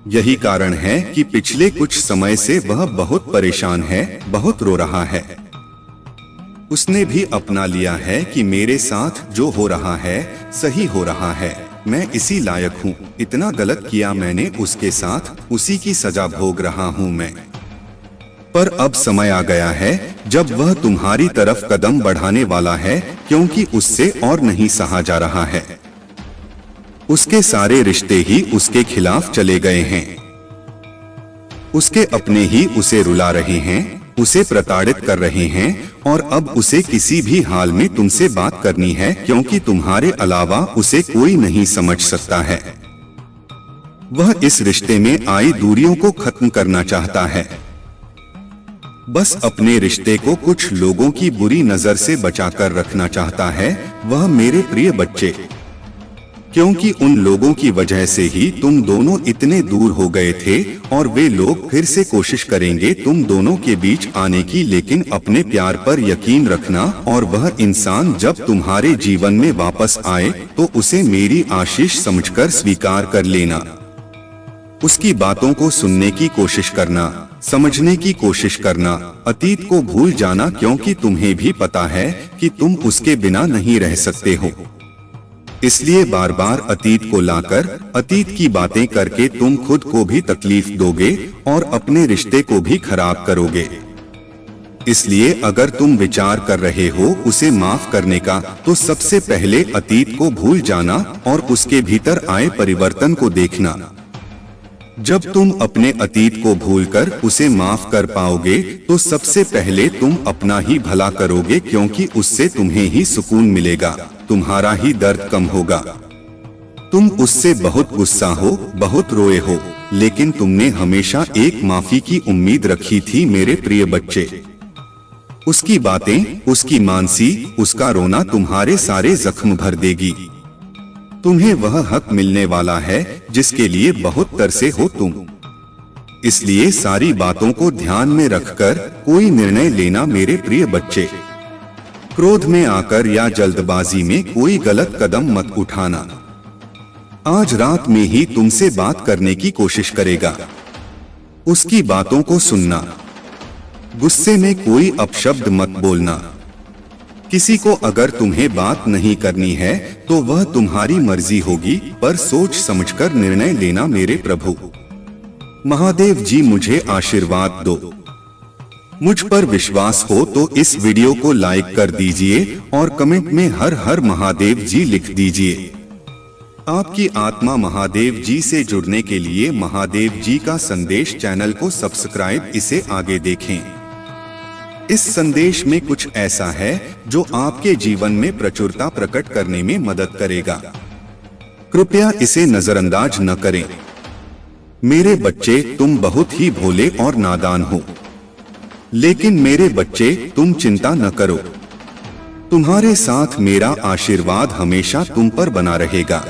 Speaker 1: यही कारण है कि पिछले कुछ समय से वह बहुत परेशान है, बहुत रो रहा है। उसने भी अपना लिया है कि मेरे साथ जो हो रहा है सही हो रहा है, मैं इसी लायक हूँ, इतना गलत किया मैंने उसके साथ, उसी की सजा भोग रहा हूँ मैं। पर अब समय आ गया है जब वह तुम्हारी तरफ कदम बढ़ाने वाला है, क्योंकि उससे और नहीं सहा जा रहा है। उसके सारे रिश्ते ही उसके खिलाफ चले गए हैं। उसके अपने ही उसे रुला रहे हैं, उसे प्रताड़ित कर रहे हैं और अब उसे किसी भी हाल में तुमसे बात करनी है, क्योंकि तुम्हारे अलावा उसे कोई नहीं समझ सकता है। वह इस रिश्ते में आई दूरियों को खत्म करना चाहता है। बस अपने रिश्ते को कुछ लोगों की बुरी नजर से बचाकर रखना चाहता है वह, मेरे प्रिय बच्चे, क्योंकि उन लोगों की वजह से ही तुम दोनों इतने दूर हो गए थे और वे लोग फिर से कोशिश करेंगे तुम दोनों के बीच आने की, लेकिन अपने प्यार पर यकीन रखना और वह इंसान जब तुम्हारे जीवन में वापस आए तो उसे मेरी आशीष समझकर स्वीकार कर लेना। उसकी बातों को सुनने की कोशिश करना, समझने की कोशिश करना, अतीत को भूल जाना, क्योंकि तुम्हें भी पता है कि तुम उसके बिना नहीं रह सकते हो। इसलिए बार बार अतीत को लाकर, अतीत की बातें करके तुम खुद को भी तकलीफ दोगे और अपने रिश्ते को भी खराब करोगे। इसलिए अगर तुम विचार कर रहे हो उसे माफ करने का, तो सबसे पहले अतीत को भूल जाना और उसके भीतर आए परिवर्तन को देखना। जब तुम अपने अतीत को भूलकर उसे माफ कर पाओगे तो सबसे पहले तुम अपना ही भला करोगे, क्योंकि उससे तुम्हें ही सुकून मिलेगा, तुम्हारा ही दर्द कम होगा। तुम उससे बहुत गुस्सा हो, बहुत रोए हो, लेकिन तुमने हमेशा एक माफी की उम्मीद रखी थी मेरे प्रिय बच्चे। उसकी बातें, उसकी मानसी, उसका रोना तुम्हारे सारे जख्म भर देगी। तुम्हें वह हक मिलने वाला है जिसके लिए बहुत तरसे हो तुम। इसलिए सारी बातों को ध्यान में रखकर कोई निर्णय लेना मेरे प्रिय बच्चे। क्रोध में आकर या जल्दबाजी में कोई गलत कदम मत उठाना। आज रात में ही तुमसे बात करने की कोशिश करेगा। उसकी बातों को सुनना। गुस्से में कोई अपशब्द मत बोलना। किसी को अगर तुम्हें बात नहीं करनी है तो वह तुम्हारी मर्जी होगी, पर सोच समझकर निर्णय लेना मेरे प्रभु। महादेव जी मुझे आशीर्वाद दो। मुझ पर विश्वास हो तो इस वीडियो को लाइक कर दीजिए और कमेंट में हर हर महादेव जी लिख दीजिए। आपकी आत्मा महादेव जी से जुड़ने के लिए महादेव जी का संदेश चैनल को सब्सक्राइब, इसे आगे देखें। इस संदेश में कुछ ऐसा है जो आपके जीवन में प्रचुरता प्रकट करने में मदद करेगा। कृपया इसे नजरअंदाज न करें। मेरे बच्चे, तुम बहुत ही भोले और नादान हो, लेकिन मेरे बच्चे तुम चिंता न करो। तुम्हारे साथ मेरा आशीर्वाद हमेशा तुम पर बना रहेगा।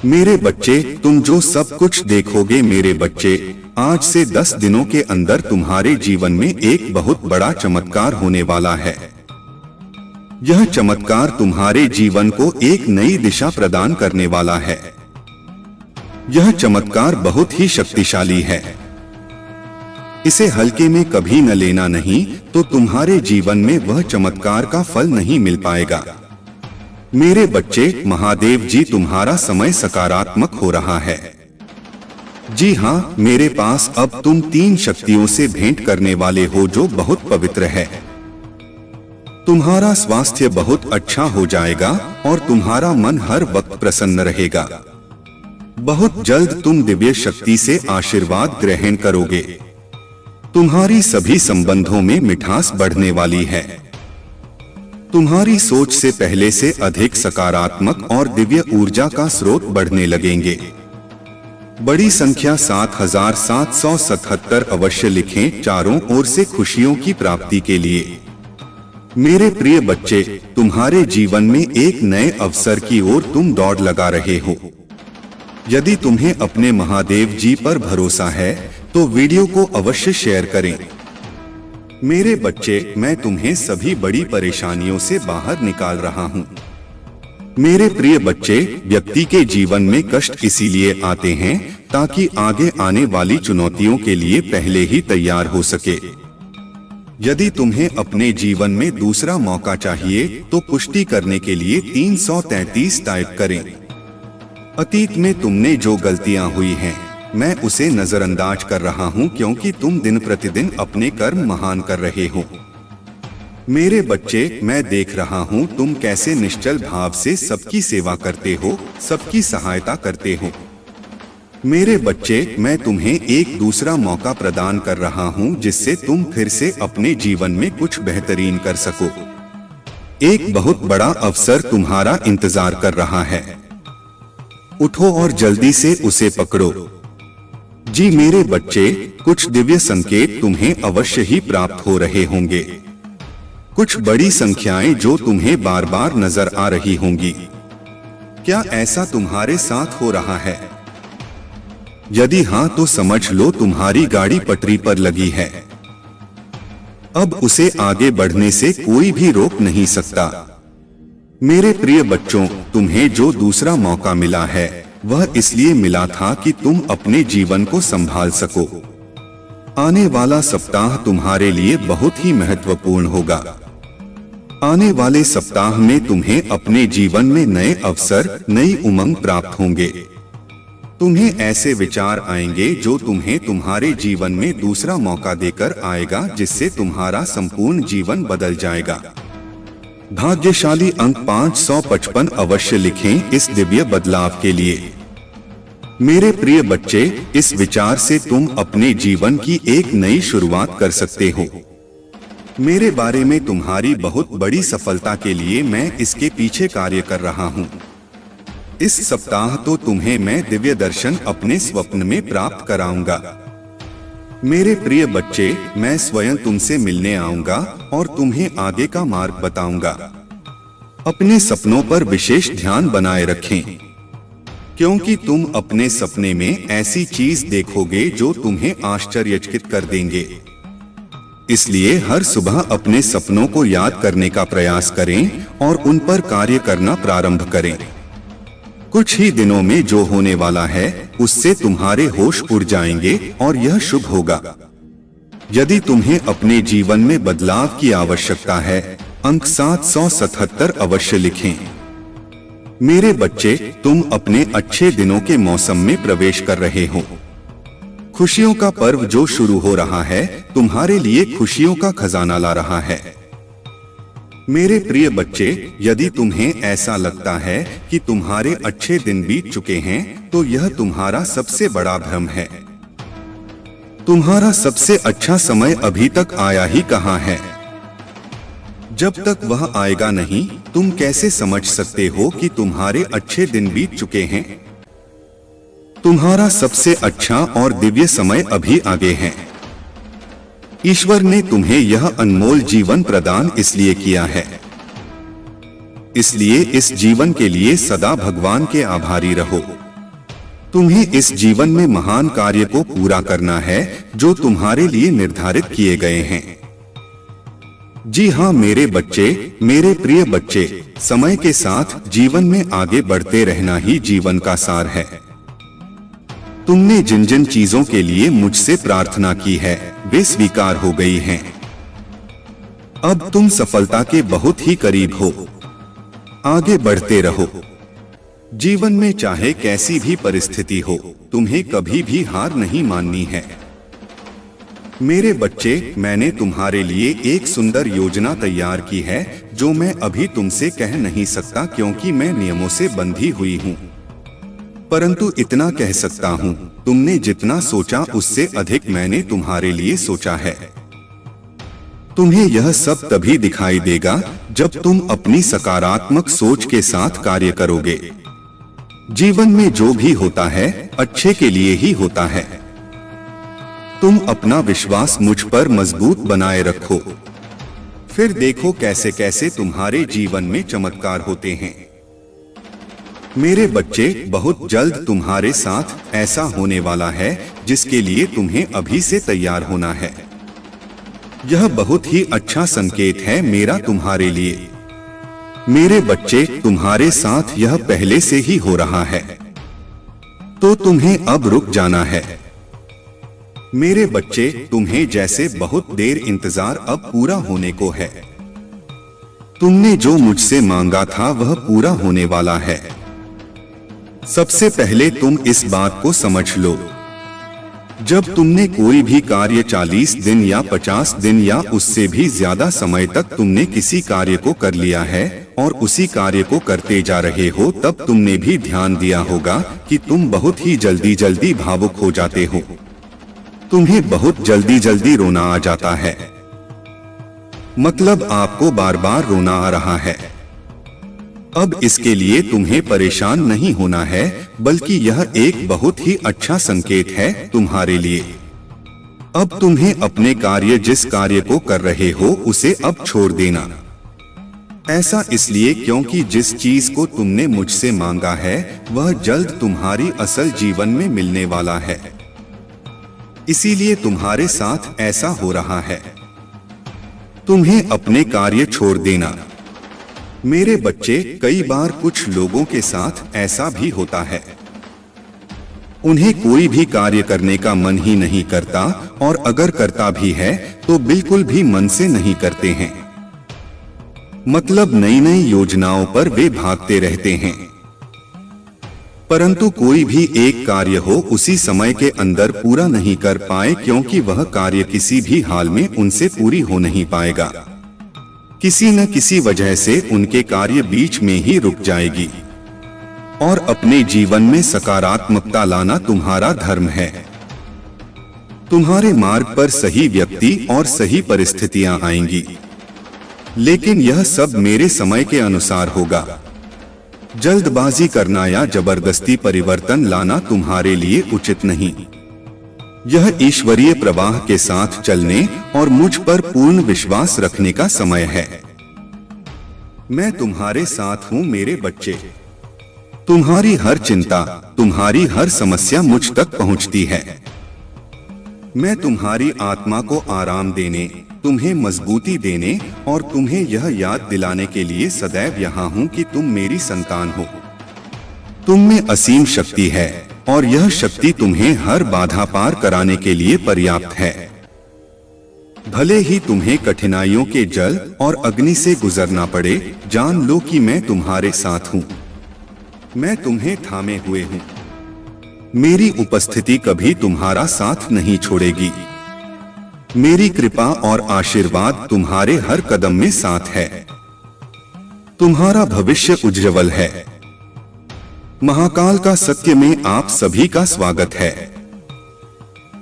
Speaker 1: मेरे बच्चे, तुम जो सब कुछ देखोगे मेरे बच्चे, आज से 10 दिनों के अंदर तुम्हारे जीवन में एक बहुत बड़ा चमत्कार होने वाला है। यह चमत्कार तुम्हारे जीवन को एक नई दिशा प्रदान करने वाला है। यह चमत्कार बहुत ही शक्तिशाली है। इसे हल्के में कभी न लेना, नहीं तो तुम्हारे जीवन में वह चमत्कार का फल नहीं मिल पाएगा। मेरे बच्चे, महादेव जी तुम्हारा समय सकारात्मक हो रहा है। जी हाँ, मेरे पास अब तुम 3 शक्तियों से भेंट करने वाले हो जो बहुत पवित्र है। तुम्हारा स्वास्थ्य बहुत अच्छा हो जाएगा और तुम्हारा मन हर वक्त प्रसन्न रहेगा। बहुत जल्द तुम दिव्य शक्ति से आशीर्वाद ग्रहण करोगे। तुम्हारी सभी संबंधों में मिठास बढ़ने वाली है। तुम्हारी सोच से पहले से अधिक सकारात्मक और दिव्य ऊर्जा का स्रोत बढ़ने लगेंगे। बड़ी संख्या 7777 अवश्य लिखें, चारों ओर से खुशियों की प्राप्ति के लिए। मेरे प्रिय बच्चे, तुम्हारे जीवन में एक नए अवसर की ओर तुम दौड़ लगा रहे हो। यदि तुम्हें अपने महादेव जी पर भरोसा है तो वीडियो को अवश्य शेयर करें। मेरे बच्चे, मैं तुम्हें सभी बड़ी परेशानियों से बाहर निकाल रहा हूँ। मेरे प्रिय बच्चे, व्यक्ति के जीवन में कष्ट इसीलिए आते हैं ताकि आगे आने वाली चुनौतियों के लिए पहले ही तैयार हो सके। यदि तुम्हें अपने जीवन में दूसरा मौका चाहिए तो पुष्टि करने के लिए 333 टाइप करें। अतीत में तुमने जो गलतियां हुई हैं, मैं उसे नजरअंदाज कर रहा हूं क्योंकि तुम दिन प्रतिदिन अपने कर्म महान कर रहे हो। मेरे बच्चे, मैं देख रहा हूं तुम कैसे निश्चल भाव से सबकी सेवा करते हो, सबकी सहायता करते हो। मेरे बच्चे, मैं तुम्हें एक दूसरा मौका प्रदान कर रहा हूं जिससे तुम फिर से अपने जीवन में कुछ बेहतरीन कर सको। एक बहुत बड़ा अवसर तुम्हारा इंतजार कर रहा है। उठो और जल्दी से उसे पकड़ो। जी मेरे बच्चे, कुछ दिव्य संकेत तुम्हें अवश्य ही प्राप्त हो रहे होंगे। कुछ बड़ी संख्याएं जो तुम्हें बार बार नजर आ रही होंगी। क्या ऐसा तुम्हारे साथ हो रहा है? यदि हाँ तो समझ लो तुम्हारी गाड़ी पटरी पर लगी है। अब उसे आगे बढ़ने से कोई भी रोक नहीं सकता। मेरे प्रिय बच्चों, तुम्हें जो दूसरा मौका मिला है वह इसलिए मिला था कि तुम अपने जीवन को संभाल सको। आने वाला सप्ताह तुम्हारे लिए बहुत ही महत्वपूर्ण होगा। आने वाले सप्ताह में तुम्हें अपने जीवन में नए अवसर, नई उमंग प्राप्त होंगे। तुम्हें ऐसे विचार आएंगे जो तुम्हें तुम्हारे जीवन में दूसरा मौका देकर आएगा, जिससे तुम्हारा संपूर्ण जीवन बदल जाएगा। भाग्यशाली अंक 555 अवश्य लिखें इस दिव्य बदलाव के लिए। मेरे प्रिय बच्चे, इस विचार से तुम अपने जीवन की एक नई शुरुआत कर सकते हो। मेरे बारे में तुम्हारी बहुत बड़ी सफलता के लिए मैं इसके पीछे कार्य कर रहा हूँ। इस सप्ताह तो तुम्हें मैं दिव्य दर्शन अपने स्वप्न में प्राप्त कराऊंगा। मेरे प्रिय बच्चे, मैं स्वयं तुमसे मिलने आऊंगा और तुम्हें आगे का मार्ग बताऊंगा। अपने सपनों पर विशेष ध्यान बनाए रखें, क्योंकि तुम अपने सपने में ऐसी चीज देखोगे जो तुम्हें आश्चर्यचकित कर देंगे। इसलिए हर सुबह अपने सपनों को याद करने का प्रयास करें और उन पर कार्य करना प्रारंभ करें। कुछ ही दिनों में जो होने वाला है उससे तुम्हारे होश उड़ जाएंगे और यह शुभ होगा। यदि तुम्हें अपने जीवन में बदलाव की आवश्यकता है, अंक 777 अवश्य लिखें। मेरे बच्चे, तुम अपने अच्छे दिनों के मौसम में प्रवेश कर रहे हो। खुशियों का पर्व जो शुरू हो रहा है तुम्हारे लिए खुशियों का खजाना ला रहा है। मेरे प्रिय बच्चे, यदि तुम्हें ऐसा लगता है कि तुम्हारे अच्छे दिन बीत चुके हैं, तो यह तुम्हारा सबसे बड़ा भ्रम है। तुम्हारा सबसे अच्छा समय अभी तक आया ही कहाँ है। जब तक वह आएगा नहीं, तुम कैसे समझ सकते हो कि तुम्हारे अच्छे दिन बीत चुके हैं। तुम्हारा सबसे अच्छा और दिव्य समय अभी आगे है। ईश्वर ने तुम्हें यह अनमोल जीवन प्रदान इसलिए किया है। इसलिए इस जीवन के लिए सदा भगवान के आभारी रहो। तुम्हें इस जीवन में महान कार्य को पूरा करना है जो तुम्हारे लिए निर्धारित किए गए हैं। जी हाँ मेरे बच्चे, मेरे प्रिय बच्चे, समय के साथ जीवन में आगे बढ़ते रहना ही जीवन का सार है। तुमने जिन जिन चीजों के लिए मुझसे प्रार्थना की है वे स्वीकार हो गई हैं। अब तुम सफलता के बहुत ही करीब हो। आगे बढ़ते रहो। जीवन में चाहे कैसी भी परिस्थिति हो, तुम्हें कभी भी हार नहीं माननी है। मेरे बच्चे, मैंने तुम्हारे लिए एक सुंदर योजना तैयार की है जो मैं अभी तुमसे कह नहीं सकता क्योंकि मैं नियमों से बंधी हुई हूँ। परंतु इतना कह सकता हूँ, तुमने जितना सोचा उससे अधिक मैंने तुम्हारे लिए सोचा है। तुम्हें यह सब तभी दिखाई देगा जब तुम अपनी सकारात्मक सोच के साथ कार्य करोगे। जीवन में जो भी होता है अच्छे के लिए ही होता है। तुम अपना विश्वास मुझ पर मजबूत बनाए रखो, फिर देखो कैसे कैसे तुम्हारे जीवन में चमत्कार होते हैं। मेरे बच्चे, बहुत जल्द तुम्हारे साथ ऐसा होने वाला है जिसके लिए तुम्हें अभी से तैयार होना है। यह बहुत ही अच्छा संकेत है मेरा तुम्हारे लिए। मेरे बच्चे, तुम्हारे साथ यह पहले से ही हो रहा है, तो तुम्हें अब रुक जाना है। मेरे बच्चे, तुम्हें जैसे बहुत देर इंतजार अब पूरा होने को है। तुमने जो मुझसे मांगा था वह पूरा होने वाला है। सबसे पहले तुम इस बात को समझ लो, जब तुमने कोई भी कार्य 40 दिन या 50 दिन या उससे भी ज्यादा समय तक तुमने किसी कार्य को कर लिया है और उसी कार्य को करते जा रहे हो, तब तुमने भी ध्यान दिया होगा कि तुम बहुत ही जल्दी भावुक हो जाते हो। तुम्हें बहुत जल्दी रोना आ जाता है। मतलब आपको बार बार रोना आ रहा है। अब इसके लिए तुम्हें परेशान नहीं होना है, बल्कि यह एक बहुत ही अच्छा संकेत है तुम्हारे लिए। अब तुम्हें अपने कार्य जिस कार्य को कर रहे हो उसे अब छोड़ देना। ऐसा इसलिए क्योंकि जिस चीज को तुमने मुझसे मांगा है वह जल्द तुम्हारी असल जीवन में मिलने वाला है। इसीलिए तुम्हारे साथ ऐसा हो रहा है। तुम्हें अपने कार्य छोड़ देना। मेरे बच्चे, कई बार कुछ लोगों के साथ ऐसा भी होता है। उन्हें कोई भी कार्य करने का मन ही नहीं करता और अगर करता भी है तो बिल्कुल भी मन से नहीं करते हैं। मतलब नई नई योजनाओं पर वे भागते रहते हैं, परंतु कोई भी एक कार्य हो उसी समय के अंदर पूरा नहीं कर पाए क्योंकि वह कार्य किसी भी हाल में उनसे पूरी हो नहीं पाएगा। किसी न किसी वजह से उनके कार्य बीच में ही रुक जाएगी। और अपने जीवन में सकारात्मकता लाना तुम्हारा धर्म है। तुम्हारे मार्ग पर सही व्यक्ति और सही परिस्थितियां आएंगी, लेकिन यह सब मेरे समय के अनुसार होगा। जल्दबाजी करना या जबरदस्ती परिवर्तन लाना तुम्हारे लिए उचित नहीं। यह ईश्वरीय प्रवाह के साथ चलने और मुझ पर पूर्ण विश्वास रखने का समय है। मैं तुम्हारे साथ हूँ मेरे बच्चे। तुम्हारी हर चिंता, तुम्हारी हर समस्या मुझ तक पहुँचती है। मैं तुम्हारी आत्मा को आराम देने, तुम्हें मजबूती देने और तुम्हें यह याद दिलाने के लिए सदैव यहाँ हूँ कि तुम मेरी संतान हो। तुम में असीम शक्ति है और यह शक्ति तुम्हें हर बाधा पार कराने के लिए पर्याप्त है। भले ही तुम्हें कठिनाइयों के जल और अग्नि से गुजरना पड़े, जान लो कि मैं तुम्हारे साथ हूँ। मैं तुम्हें थामे हुए हूँ। मेरी उपस्थिति कभी तुम्हारा साथ नहीं छोड़ेगी। मेरी कृपा और आशीर्वाद तुम्हारे हर कदम में साथ है। तुम्हारा भविष्य उज्जवल है। महाकाल का सत्य में आप सभी का स्वागत है।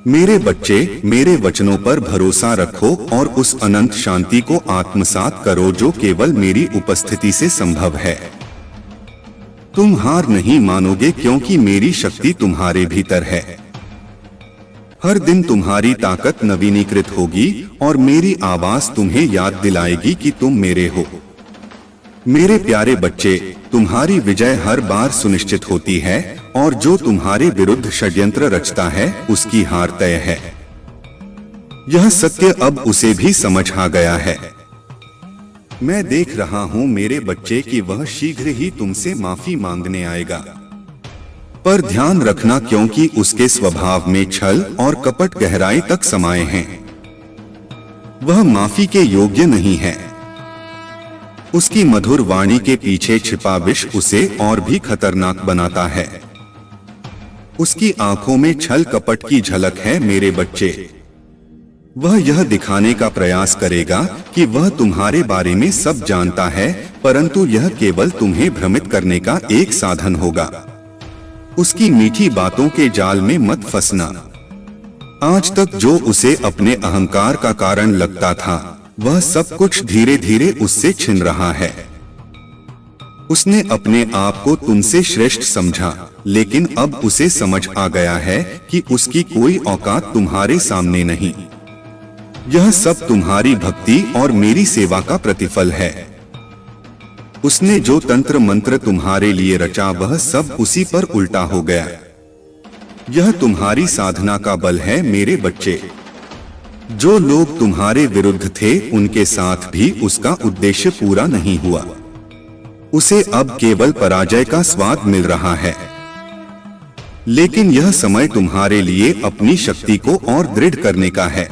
Speaker 1: मेरे बच्चे, मेरे वचनों पर भरोसा रखो और उस अनंत शांति को आत्मसात करो जो केवल मेरी उपस्थिति से संभव है। तुम हार नहीं मानोगे क्योंकि मेरी शक्ति तुम्हारे भीतर है। हर दिन तुम्हारी ताकत नवीनीकृत होगी और मेरी आवाज तुम्हें याद दिलाएगी कि तुम मेरे हो। मेरे प्यारे बच्चे, तुम्हारी विजय हर बार सुनिश्चित होती है और जो तुम्हारे विरुद्ध षड्यंत्र रचता है उसकी हार तय है। यह सत्य अब उसे भी समझ आ गया है। मैं देख रहा हूँ मेरे बच्चे कि वह शीघ्र ही तुमसे माफी मांगने आएगा। पर ध्यान रखना क्योंकि उसके स्वभाव में छल और कपट गहराई तक समाये हैं। वह माफी के योग्य नहीं है। उसकी मधुर वाणी के पीछे छिपा विष उसे और भी खतरनाक बनाता है। उसकी आंखों में छल कपट की झलक है मेरे बच्चे। वह यह दिखाने का प्रयास करेगा कि वह तुम्हारे बारे में सब जानता है, परंतु यह केवल तुम्हें भ्रमित करने का एक साधन होगा। उसकी मीठी बातों के जाल में मत फंसना। आज तक जो उसे अपने अहंकार का कारण लगता था, वह सब कुछ धीरे धीरे उससे छिन रहा है। उसने अपने आप को तुमसे श्रेष्ठ समझा, लेकिन अब उसे समझ आ गया है कि उसकी कोई औकात तुम्हारे सामने नहीं। यह सब तुम्हारी भक्ति और मेरी सेवा का प्रतिफल है। उसने जो तंत्र मंत्र तुम्हारे लिए रचा वह सब उसी पर उल्टा हो गया। यह तुम्हारी साधना का बल है मेरे बच्चे। जो लोग तुम्हारे विरुद्ध थे उनके साथ भी उसका उद्देश्य पूरा नहीं हुआ। उसे अब केवल पराजय का स्वाद मिल रहा है। लेकिन यह समय तुम्हारे लिए अपनी शक्ति को और दृढ़ करने का है।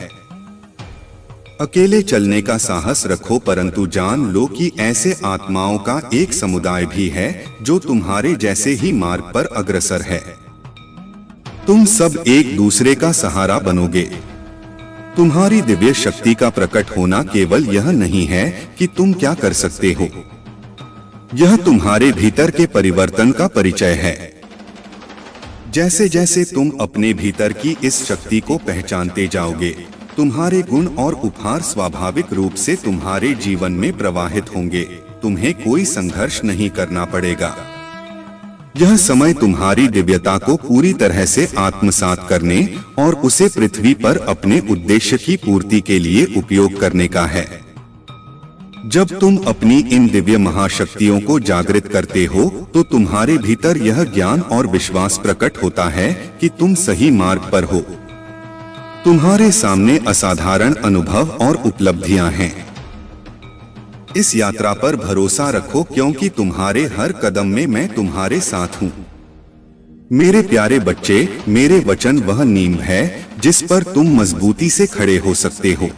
Speaker 1: अकेले चलने का साहस रखो, परंतु जान लो कि ऐसे आत्माओं का एक समुदाय भी है जो तुम्हारे जैसे ही मार्ग पर अग्रसर है। तुम सब एक दूसरे का सहारा बनोगे। तुम्हारी दिव्य शक्ति का प्रकट होना केवल यह नहीं है कि तुम क्या कर सकते हो, यह तुम्हारे भीतर के परिवर्तन का परिचय है। जैसे जैसे तुम अपने भीतर की इस शक्ति को पहचानते जाओगे, तुम्हारे गुण और उपहार स्वाभाविक रूप से तुम्हारे जीवन में प्रवाहित होंगे। तुम्हें कोई संघर्ष नहीं करना पड़ेगा। यह समय तुम्हारी दिव्यता को पूरी तरह से आत्मसात करने और उसे पृथ्वी पर अपने उद्देश्य की पूर्ति के लिए उपयोग करने का है। जब तुम अपनी इन दिव्य महाशक्तियों को जागृत करते हो तो तुम्हारे भीतर यह ज्ञान और विश्वास प्रकट होता है कि तुम सही मार्ग पर हो। तुम्हारे सामने असाधारण अनुभव और उपलब्धियां हैं। इस यात्रा पर भरोसा रखो क्योंकि तुम्हारे हर कदम में मैं तुम्हारे साथ हूँ। मेरे प्यारे बच्चे, मेरे वचन वह नींव है जिस पर तुम मजबूती से खड़े हो सकते हो।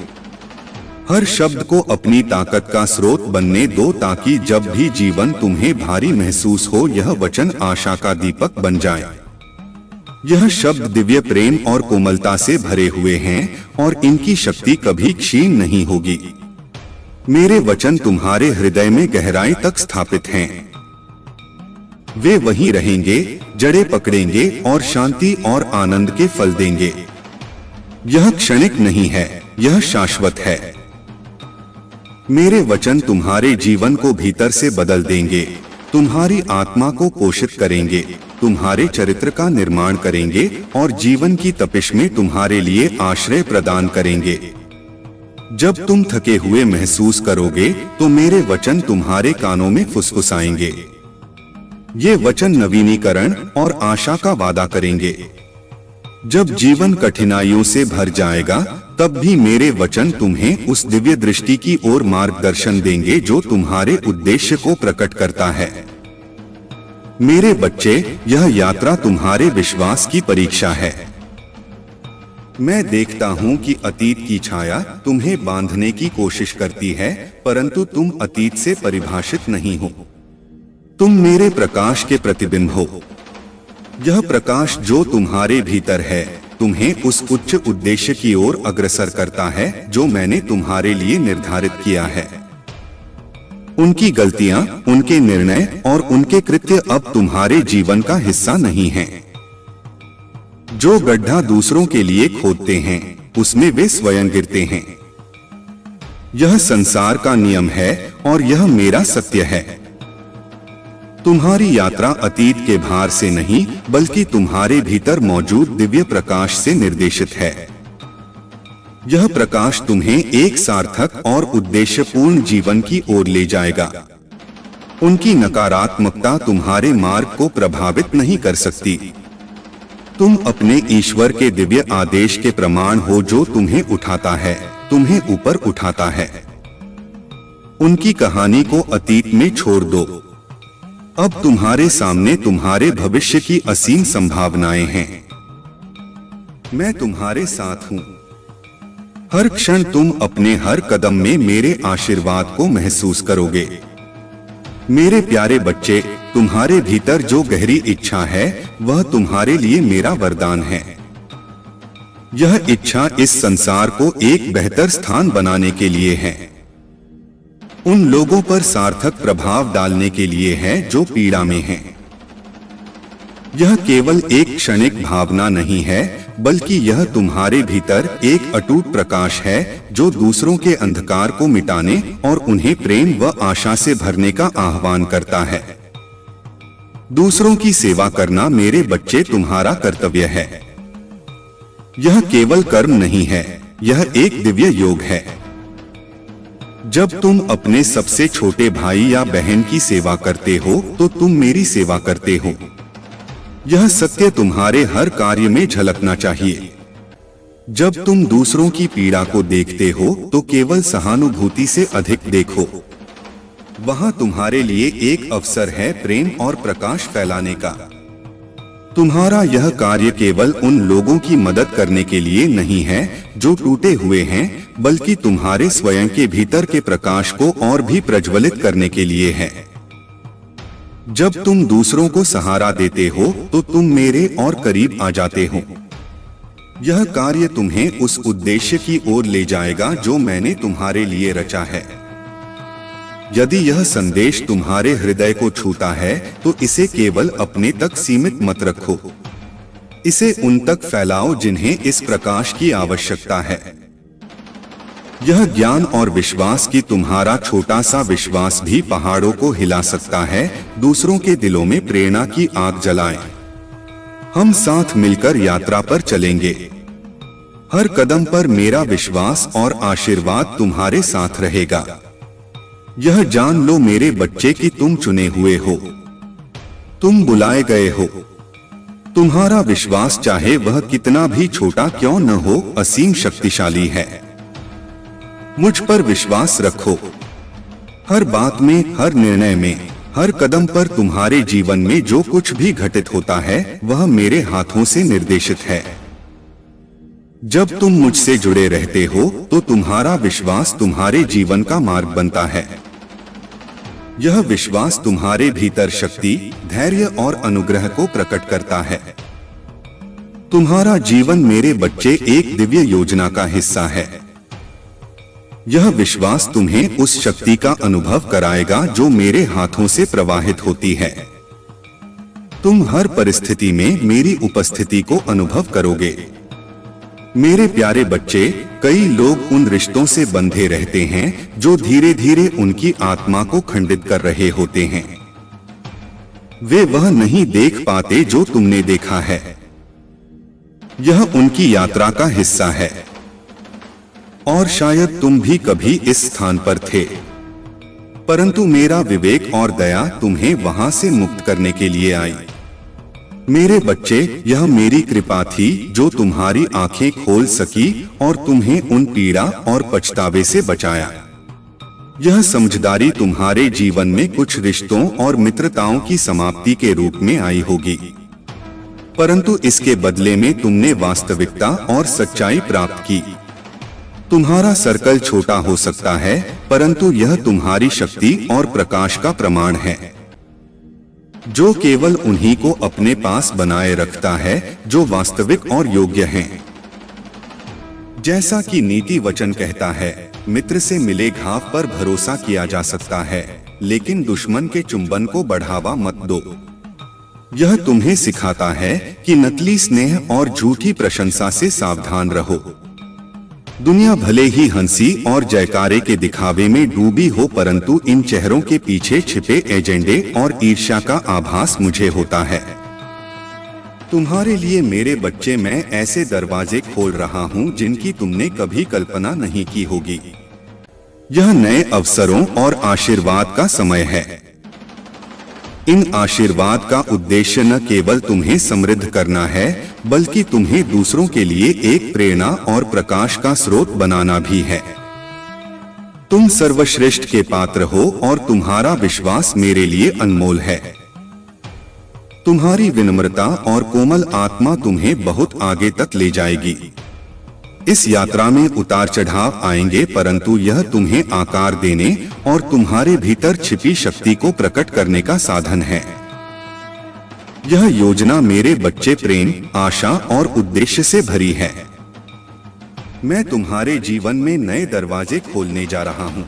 Speaker 1: हर शब्द को अपनी ताकत का स्रोत बनने दो ताकि जब भी जीवन तुम्हें भारी महसूस हो यह वचन आशा का दीपक बन जाए। यह शब्द दिव्य प्रेम और कोमलता से भरे हुए हैं और इनकी शक्ति कभी क्षीण नहीं होगी। मेरे वचन तुम्हारे हृदय में गहराई तक स्थापित हैं। वे वहीं रहेंगे, जड़ें पकड़ेंगे और शांति और आनंद के फल देंगे। यह क्षणिक नहीं है, यह शाश्वत है। मेरे वचन तुम्हारे जीवन को भीतर से बदल देंगे। तुम्हारी आत्मा को पोषित करेंगे, तुम्हारे चरित्र का निर्माण करेंगे और जीवन की तपिश में तुम्हारे लिए आश्रय प्रदान करेंगे। जब तुम थके हुए महसूस करोगे तो मेरे वचन तुम्हारे कानों में फुसफुसाएंगे। ये वचन नवीनीकरण और आशा का वादा करेंगे। जब जीवन कठिनाइयों से भर जाएगा तब भी मेरे वचन तुम्हें उस दिव्य दृष्टि की ओर मार्गदर्शन देंगे जो तुम्हारे उद्देश्य को प्रकट करता है। मेरे बच्चे, यह यात्रा तुम्हारे विश्वास की परीक्षा है। मैं देखता हूँ कि अतीत की छाया तुम्हें बांधने की कोशिश करती है, परंतु तुम अतीत से परिभाषित नहीं हो। तुम मेरे प्रकाश के प्रतिबिंब हो। यह प्रकाश जो तुम्हारे भीतर है तुम्हें उस उच्च उद्देश्य की ओर अग्रसर करता है जो मैंने तुम्हारे लिए निर्धारित किया है। उनकी गलतियां, उनके निर्णय और उनके कृत्य अब तुम्हारे जीवन का हिस्सा नहीं हैं। जो गड्ढा दूसरों के लिए खोदते हैं उसमें वे स्वयं गिरते हैं। यह संसार का नियम है और यह मेरा सत्य है। तुम्हारी यात्रा अतीत के भार से नहीं बल्कि तुम्हारे भीतर मौजूद दिव्य प्रकाश से निर्देशित है। यह प्रकाश तुम्हें एक सार्थक और उद्देश्यपूर्ण जीवन की ओर ले जाएगा। उनकी नकारात्मकता तुम्हारे मार्ग को प्रभावित नहीं कर सकती। तुम अपने ईश्वर के दिव्य आदेश के प्रमाण हो जो तुम्हें उठाता है, तुम्हें ऊपर उठाता है। उनकी कहानी को अतीत में छोड़ दो। अब तुम्हारे सामने तुम्हारे भविष्य की असीम संभावनाएं हैं। मैं तुम्हारे साथ हूं। हर क्षण तुम अपने हर कदम में मेरे आशीर्वाद को महसूस करोगे। मेरे प्यारे बच्चे, तुम्हारे भीतर जो गहरी इच्छा है वह तुम्हारे लिए मेरा वरदान है। यह इच्छा इस संसार को एक बेहतर स्थान बनाने के लिए है। उन लोगों पर सार्थक प्रभाव डालने के लिए है जो पीड़ा में हैं। यह केवल एक क्षणिक भावना नहीं है बल्कि यह तुम्हारे भीतर एक अटूट प्रकाश है जो दूसरों के अंधकार को मिटाने और उन्हें प्रेम व आशा से भरने का आह्वान करता है। दूसरों की सेवा करना मेरे बच्चे तुम्हारा कर्तव्य है। यह केवल कर्म नहीं है, यह एक दिव्य योग है। जब तुम अपने सबसे छोटे भाई या बहन की सेवा करते हो तो तुम मेरी सेवा करते हो। यह सत्य तुम्हारे हर कार्य में झलकना चाहिए। जब तुम दूसरों की पीड़ा को देखते हो तो केवल सहानुभूति से अधिक देखो। वहां तुम्हारे लिए एक अवसर है प्रेम और प्रकाश फैलाने का। तुम्हारा यह कार्य केवल उन लोगों की मदद करने के लिए नहीं है जो टूटे हुए हैं, बल्कि तुम्हारे स्वयं के भीतर के प्रकाश को और भी प्रज्वलित करने के लिए है। जब तुम दूसरों को सहारा देते हो तो तुम मेरे और करीब आ जाते हो। यह कार्य तुम्हें उस उद्देश्य की ओर ले जाएगा जो मैंने तुम्हारे लिए रचा है। यदि यह संदेश तुम्हारे हृदय को छूता है तो इसे केवल अपने तक सीमित मत रखो। इसे उन तक फैलाओ जिन्हें इस प्रकाश की आवश्यकता है। यह ज्ञान और विश्वास कि तुम्हारा छोटा सा विश्वास भी पहाड़ों को हिला सकता है, दूसरों के दिलों में प्रेरणा की आग जलाएं। हम साथ मिलकर यात्रा पर चलेंगे। हर कदम पर मेरा विश्वास और आशीर्वाद तुम्हारे साथ रहेगा। यह जान लो मेरे बच्चे कि तुम चुने हुए हो, तुम बुलाए गए हो। तुम्हारा विश्वास चाहे वह कितना भी छोटा क्यों न हो, असीम शक्तिशाली है। मुझ पर विश्वास रखो। हर बात में, हर निर्णय में, हर कदम पर तुम्हारे जीवन में जो कुछ भी घटित होता है वह मेरे हाथों से निर्देशित है। जब तुम मुझसे जुड़े रहते हो तो तुम्हारा विश्वास तुम्हारे जीवन का मार्ग बनता है। यह विश्वास तुम्हारे भीतर शक्ति, धैर्य और अनुग्रह को प्रकट करता है। तुम्हारा जीवन मेरे बच्चे एक दिव्य योजना का हिस्सा है। यह विश्वास तुम्हें उस शक्ति का अनुभव कराएगा जो मेरे हाथों से प्रवाहित होती है। तुम हर परिस्थिति में मेरी उपस्थिति को अनुभव करोगे। मेरे प्यारे बच्चे, कई लोग उन रिश्तों से बंधे रहते हैं जो धीरे धीरे उनकी आत्मा को खंडित कर रहे होते हैं। वे वह नहीं देख पाते जो तुमने देखा है। यह उनकी यात्रा का हिस्सा है और शायद तुम भी कभी इस स्थान पर थे, परंतु मेरा विवेक और दया तुम्हें वहां से मुक्त करने के लिए आई। मेरे बच्चे, यह मेरी कृपा थी जो तुम्हारी आंखें खोल सकी और तुम्हें उन पीड़ा और पछतावे से बचाया। यह समझदारी तुम्हारे जीवन में कुछ रिश्तों और मित्रताओं की समाप्ति के रूप में आई होगी, परंतु इसके बदले में तुमने वास्तविकता और सच्चाई प्राप्त की। तुम्हारा सर्कल छोटा हो सकता है, परंतु यह तुम्हारी शक्ति और प्रकाश का प्रमाण है, जो केवल उन्हीं को अपने पास बनाए रखता है जो वास्तविक और योग्य हैं। जैसा कि नीति वचन कहता है, मित्र से मिले घाव पर भरोसा किया जा सकता है, लेकिन दुश्मन के चुंबन को बढ़ावा मत दो। यह तुम्हें सिखाता है कि नकली स्नेह और झूठी प्रशंसा से सावधान रहो। दुनिया भले ही हंसी और जयकारे के दिखावे में डूबी हो, परंतु इन चेहरों के पीछे छिपे एजेंडे और ईर्ष्या का आभास मुझे होता है। तुम्हारे लिए मेरे बच्चे, मैं ऐसे दरवाजे खोल रहा हूं जिनकी तुमने कभी कल्पना नहीं की होगी। यह नए अवसरों और आशीर्वाद का समय है। इन आशीर्वाद का उद्देश्य न केवल तुम्हें समृद्ध करना है, बल्कि तुम्हें दूसरों के लिए एक प्रेरणा और प्रकाश का स्रोत बनाना भी है। तुम सर्वश्रेष्ठ के पात्र हो और तुम्हारा विश्वास मेरे लिए अनमोल है। तुम्हारी विनम्रता और कोमल आत्मा तुम्हें बहुत आगे तक ले जाएगी। इस यात्रा में उतार चढ़ाव आएंगे, परंतु यह तुम्हें आकार देने और तुम्हारे भीतर छिपी शक्ति को प्रकट करने का साधन है। यह योजना मेरे बच्चे प्रेम, आशा और उद्देश्य से भरी है। मैं तुम्हारे जीवन में नए दरवाजे खोलने जा रहा हूँ।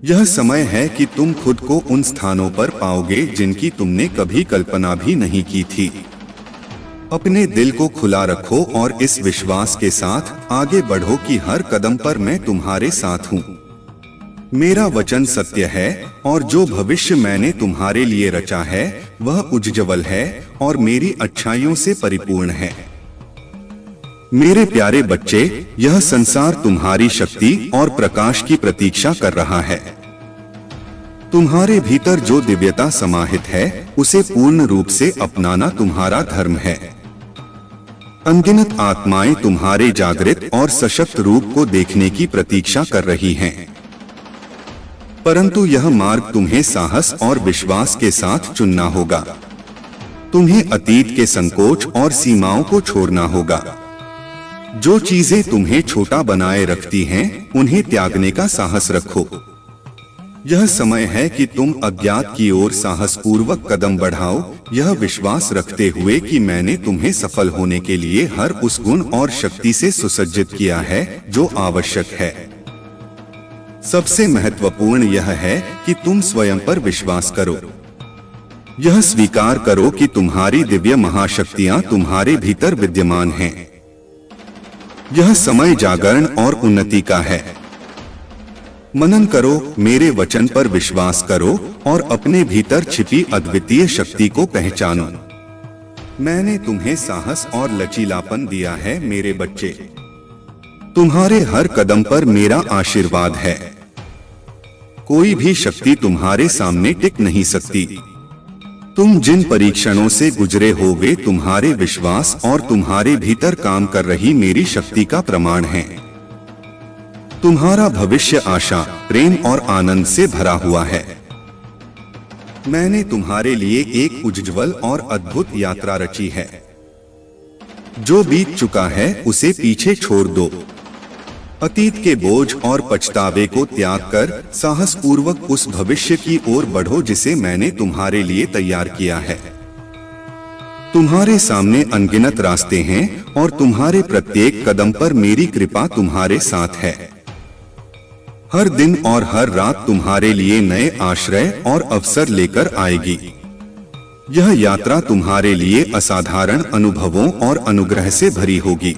Speaker 1: यह समय है कि तुम खुद को उन स्थानों पर पाओगे जिनकी तुमने कभी कल्पना भी नहीं की थी। अपने दिल को खुला रखो और इस विश्वास के साथ आगे बढ़ो कि हर कदम पर मैं तुम्हारे साथ हूँ। मेरा वचन सत्य है और जो भविष्य मैंने तुम्हारे लिए रचा है वह उज्ज्वल है और मेरी अच्छाइयों से परिपूर्ण है। मेरे प्यारे बच्चे, यह संसार तुम्हारी शक्ति और प्रकाश की प्रतीक्षा कर रहा है। तुम्हारे भीतर जो दिव्यता समाहित है उसे पूर्ण रूप से अपनाना तुम्हारा धर्म है। अनगिनत आत्माएं तुम्हारे जागृत और सशक्त रूप को देखने की प्रतीक्षा कर रही हैं, परंतु यह मार्ग तुम्हें साहस और विश्वास के साथ चुनना होगा। तुम्हें अतीत के संकोच और सीमाओं को छोड़ना होगा। जो चीजें तुम्हें छोटा बनाए रखती हैं, उन्हें त्यागने का साहस रखो। यह समय है कि तुम अज्ञात की ओर साहसपूर्वक कदम बढ़ाओ, यह विश्वास रखते हुए कि मैंने तुम्हें सफल होने के लिए हर उस गुण और शक्ति से सुसज्जित किया है जो आवश्यक है। सबसे महत्वपूर्ण यह है कि तुम स्वयं पर विश्वास करो। यह स्वीकार करो कि तुम्हारी दिव्य महाशक्तियां तुम्हारे भीतर विद्यमान हैं। यह समय जागरण और उन्नति का है। मनन करो, मेरे वचन पर विश्वास करो और अपने भीतर छिपी अद्वितीय शक्ति को पहचानो। मैंने तुम्हें साहस और लचीलापन दिया है मेरे बच्चे। तुम्हारे हर कदम पर मेरा आशीर्वाद है। कोई भी शक्ति तुम्हारे सामने टिक नहीं सकती। तुम जिन परीक्षणों से गुजरे हो वे तुम्हारे विश्वास और तुम्हारे भीतर काम कर रही मेरी शक्ति का प्रमाण है। तुम्हारा भविष्य आशा, प्रेम और आनंद से भरा हुआ है। मैंने तुम्हारे लिए एक उज्ज्वल और अद्भुत यात्रा रची है। जो बीत चुका है उसे पीछे छोड़ दो। अतीत के बोझ और पछतावे को त्याग कर साहसपूर्वक उस भविष्य की ओर बढ़ो जिसे मैंने तुम्हारे लिए तैयार किया है। तुम्हारे सामने अनगिनत रास्ते हैं और तुम्हारे प्रत्येक कदम पर मेरी कृपा तुम्हारे साथ है। हर दिन और हर रात तुम्हारे लिए नए आश्रय और अवसर लेकर आएगी। यह यात्रा तुम्हारे लिए असाधारण अनुभवों और अनुग्रह से भरी होगी।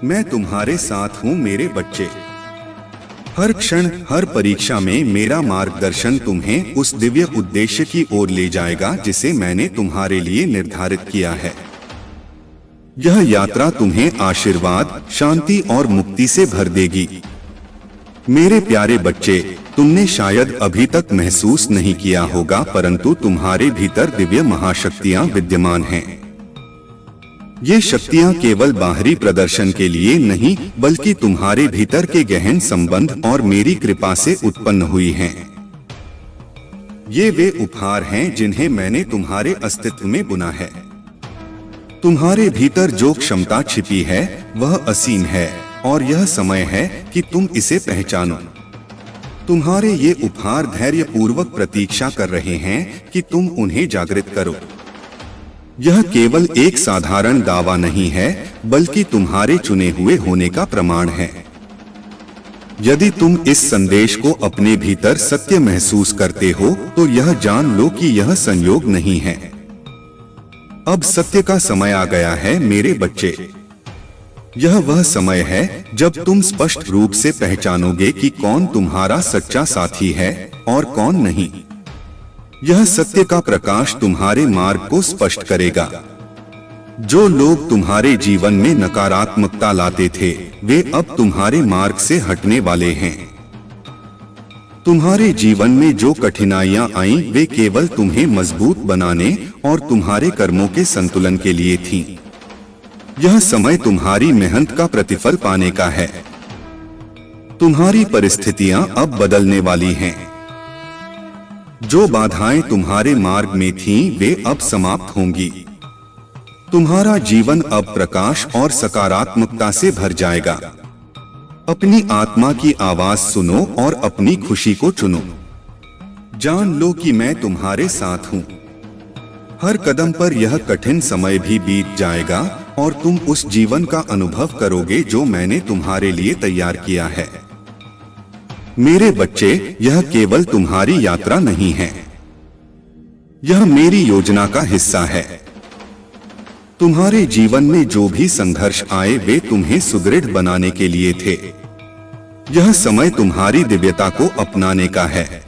Speaker 1: मैं तुम्हारे साथ हूँ मेरे बच्चे। हर क्षण, हर परीक्षा में मेरा मार्गदर्शन तुम्हें उस दिव्य उद्देश्य की ओर ले जाएगा जिसे मैंने तुम्हारे लिए निर्धारित किया है। यह यात्रा तुम्हें आशीर्वाद, शांति और मुक्ति से भर देगी। मेरे प्यारे बच्चे, तुमने शायद अभी तक महसूस नहीं किया होगा, परंतु तुम्हारे भीतर दिव्य महाशक्तियां विद्यमान हैं। ये शक्तियां केवल बाहरी प्रदर्शन के लिए नहीं, बल्कि तुम्हारे भीतर के गहन संबंध और मेरी कृपा से उत्पन्न हुई हैं। ये वे उपहार हैं जिन्हें मैंने तुम्हारे अस्तित्व में बुना है। तुम्हारे भीतर जो क्षमता छिपी है वह असीम है, और यह समय है कि तुम इसे पहचानो। तुम्हारे ये उपहार धैर्यपूर्वक प्रतीक्षा कर रहे हैं कि तुम उन्हें जागृत करो। यह केवल एक साधारण दावा नहीं है, बल्कि तुम्हारे चुने हुए होने का प्रमाण है। यदि तुम इस संदेश को अपने भीतर सत्य महसूस करते हो, तो यह जान लो कि यह संयोग नहीं है। अब सत्य का समय आ गया है मेरे बच्चे। यह वह समय है जब तुम स्पष्ट रूप से पहचानोगे कि कौन तुम्हारा सच्चा साथी है और कौन नहीं। यह सत्य का प्रकाश तुम्हारे मार्ग को स्पष्ट करेगा। जो लोग तुम्हारे जीवन में नकारात्मकता लाते थे, वे अब तुम्हारे मार्ग से हटने वाले हैं। तुम्हारे जीवन में जो कठिनाइयां आईं, वे केवल तुम्हें मजबूत बनाने और तुम्हारे कर्मों के संतुलन के लिए थीं। यह समय तुम्हारी मेहनत का प्रतिफल पाने का है। तुम्हारी परिस्थितियां अब बदलने वाली हैं। जो बाधाएं तुम्हारे मार्ग में थीं, वे अब समाप्त होंगी। तुम्हारा जीवन अब प्रकाश और सकारात्मकता से भर जाएगा। अपनी आत्मा की आवाज सुनो और अपनी खुशी को चुनो। जान लो कि मैं तुम्हारे साथ हूँ। हर कदम पर यह कठिन समय भी बीत जाएगा और तुम उस जीवन का अनुभव करोगे जो मैंने तुम्हारे लिए तैयार किया है। मेरे बच्चे, यह केवल तुम्हारी यात्रा नहीं है, यह मेरी योजना का हिस्सा है। तुम्हारे जीवन में जो भी संघर्ष आए, वे तुम्हें सुदृढ़ बनाने के लिए थे। यह समय तुम्हारी दिव्यता को अपनाने का है।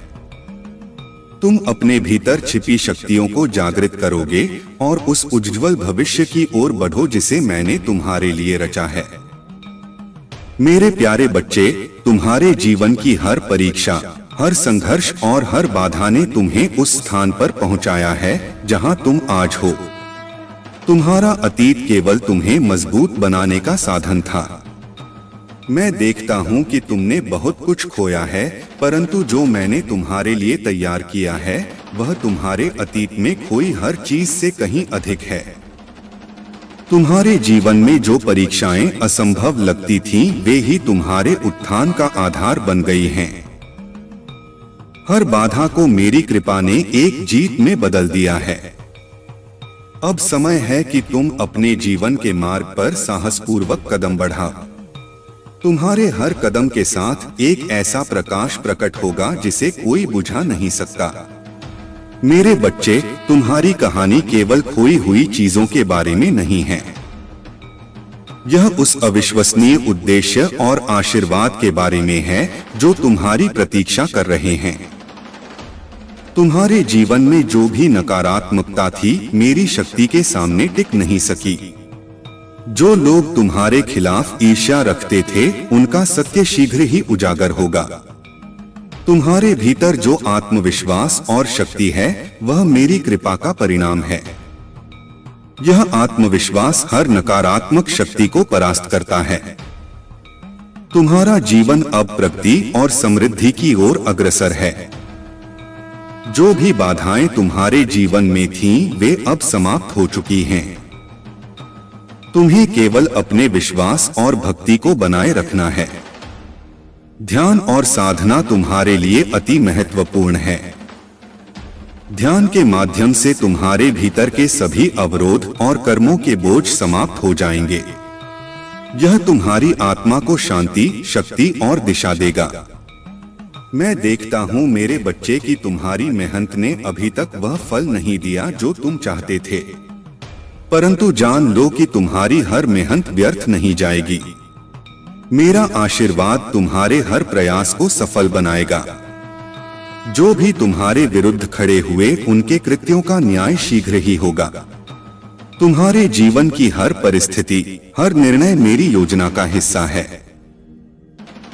Speaker 1: तुम अपने भीतर छिपी शक्तियों को जागृत करोगे और उस उज्ज्वल भविष्य की ओर बढ़ो जिसे मैंने तुम्हारे लिए रचा है। मेरे प्यारे बच्चे, तुम्हारे जीवन की हर परीक्षा, हर संघर्ष और हर बाधा ने तुम्हें उस स्थान पर पहुंचाया है जहां तुम आज हो। तुम्हारा अतीत केवल तुम्हें मजबूत बनाने का साधन था। मैं देखता हूं कि तुमने बहुत कुछ खोया है, परंतु जो मैंने तुम्हारे लिए तैयार किया है वह तुम्हारे अतीत में खोई हर चीज से कहीं अधिक है। तुम्हारे जीवन में जो परीक्षाएं असंभव लगती थीं, वे ही तुम्हारे उत्थान का आधार बन गई हैं। हर बाधा को मेरी कृपा ने एक जीत में बदल दिया है। अब समय है कि तुम अपने जीवन के मार्ग पर साहसपूर्वक कदम बढ़ाओ। तुम्हारे हर कदम के साथ एक ऐसा प्रकाश प्रकट होगा जिसे कोई बुझा नहीं सकता। मेरे बच्चे, तुम्हारी कहानी केवल खोई हुई चीजों के बारे में नहीं है। यह उस अविश्वसनीय उद्देश्य और आशीर्वाद के बारे में है जो तुम्हारी प्रतीक्षा कर रहे हैं। तुम्हारे जीवन में जो भी नकारात्मकता थी, मेरी शक्ति के सामने टिक नहीं सकी। जो लोग तुम्हारे खिलाफ ईर्ष्या रखते थे, उनका सत्य शीघ्र ही उजागर होगा। तुम्हारे भीतर जो आत्मविश्वास और शक्ति है, वह मेरी कृपा का परिणाम है। यह आत्मविश्वास हर नकारात्मक शक्ति को परास्त करता है। तुम्हारा जीवन अब प्रगति और समृद्धि की ओर अग्रसर है। जो भी बाधाएं तुम्हारे जीवन में थीं, वे अब समाप्त हो चुकी हैं। तुम्हें केवल अपने विश्वास और भक्ति को बनाए रखना है। ध्यान और साधना तुम्हारे लिए अति महत्वपूर्ण है। ध्यान के माध्यम से तुम्हारे भीतर के सभी अवरोध और कर्मों के बोझ समाप्त हो जाएंगे। यह तुम्हारी आत्मा को शांति, शक्ति और दिशा देगा। मैं देखता हूँ मेरे बच्चे कि तुम्हारी मेहनत ने अभी तक वह फल नहीं दिया जो तुम चाहते थे, परंतु जान लो कि तुम्हारी हर मेहनत व्यर्थ नहीं जाएगी। मेरा आशीर्वाद तुम्हारे हर प्रयास को सफल बनाएगा। जो भी तुम्हारे विरुद्ध खड़े हुए उनके कृत्यों का न्याय शीघ्र ही होगा। तुम्हारे जीवन की हर परिस्थिति, हर निर्णय मेरी योजना का हिस्सा है।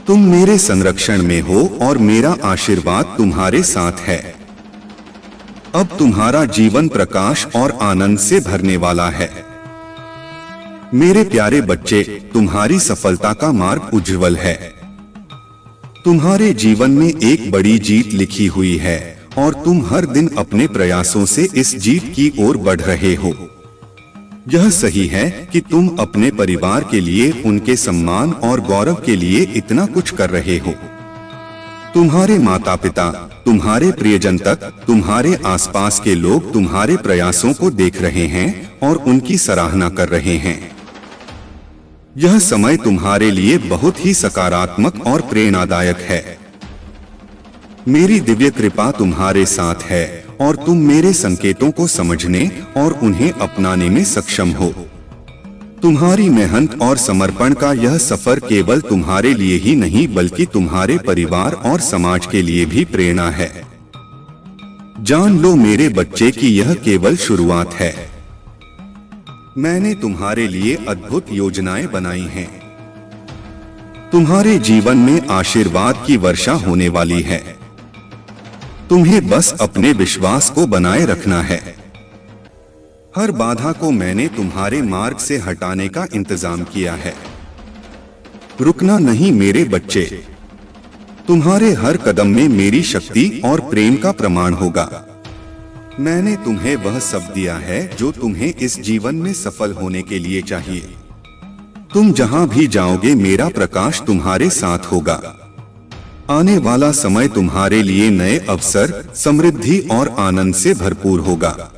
Speaker 1: तुम मेरे संरक्षण में हो और मेरा आशीर्वाद तुम्हारे साथ है। अब तुम्हारा जीवन प्रकाश और आनंद से भरने वाला है। मेरे प्यारे बच्चे, तुम्हारी सफलता का मार्ग उज्जवल है। तुम्हारे जीवन में एक बड़ी जीत लिखी हुई है और तुम हर दिन अपने प्रयासों से इस जीत की ओर बढ़ रहे हो। यह सही है कि तुम अपने परिवार के लिए, उनके सम्मान और गौरव के लिए इतना कुछ कर रहे हो। तुम्हारे माता पिता, तुम्हारे प्रियजन तक, तुम्हारे आसपास के लोग तुम्हारे प्रयासों को देख रहे हैं और उनकी सराहना कर रहे हैं। यह समय तुम्हारे लिए बहुत ही सकारात्मक और प्रेरणादायक है। मेरी दिव्य कृपा तुम्हारे साथ है और तुम मेरे संकेतों को समझने और उन्हें अपनाने में सक्षम हो। तुम्हारी मेहनत और समर्पण का यह सफर केवल तुम्हारे लिए ही नहीं बल्कि तुम्हारे परिवार और समाज के लिए भी प्रेरणा है। जान लो मेरे बच्चे कि यह केवल शुरुआत है। मैंने तुम्हारे लिए अद्भुत योजनाएं बनाई हैं। तुम्हारे जीवन में आशीर्वाद की वर्षा होने वाली है। तुम्हें बस अपने विश्वास को बनाए रखना है। हर बाधा को मैंने तुम्हारे मार्ग से हटाने का इंतजाम किया है। रुकना नहीं मेरे बच्चे। तुम्हारे हर कदम में मेरी शक्ति और प्रेम का प्रमाण होगा। मैंने तुम्हें वह सब दिया है जो तुम्हें इस जीवन में सफल होने के लिए चाहिए। तुम जहां भी जाओगे मेरा प्रकाश तुम्हारे साथ होगा। आने वाला समय तुम्हारे लिए नए अवसर, समृद्धि और आनंद से भरपूर होगा।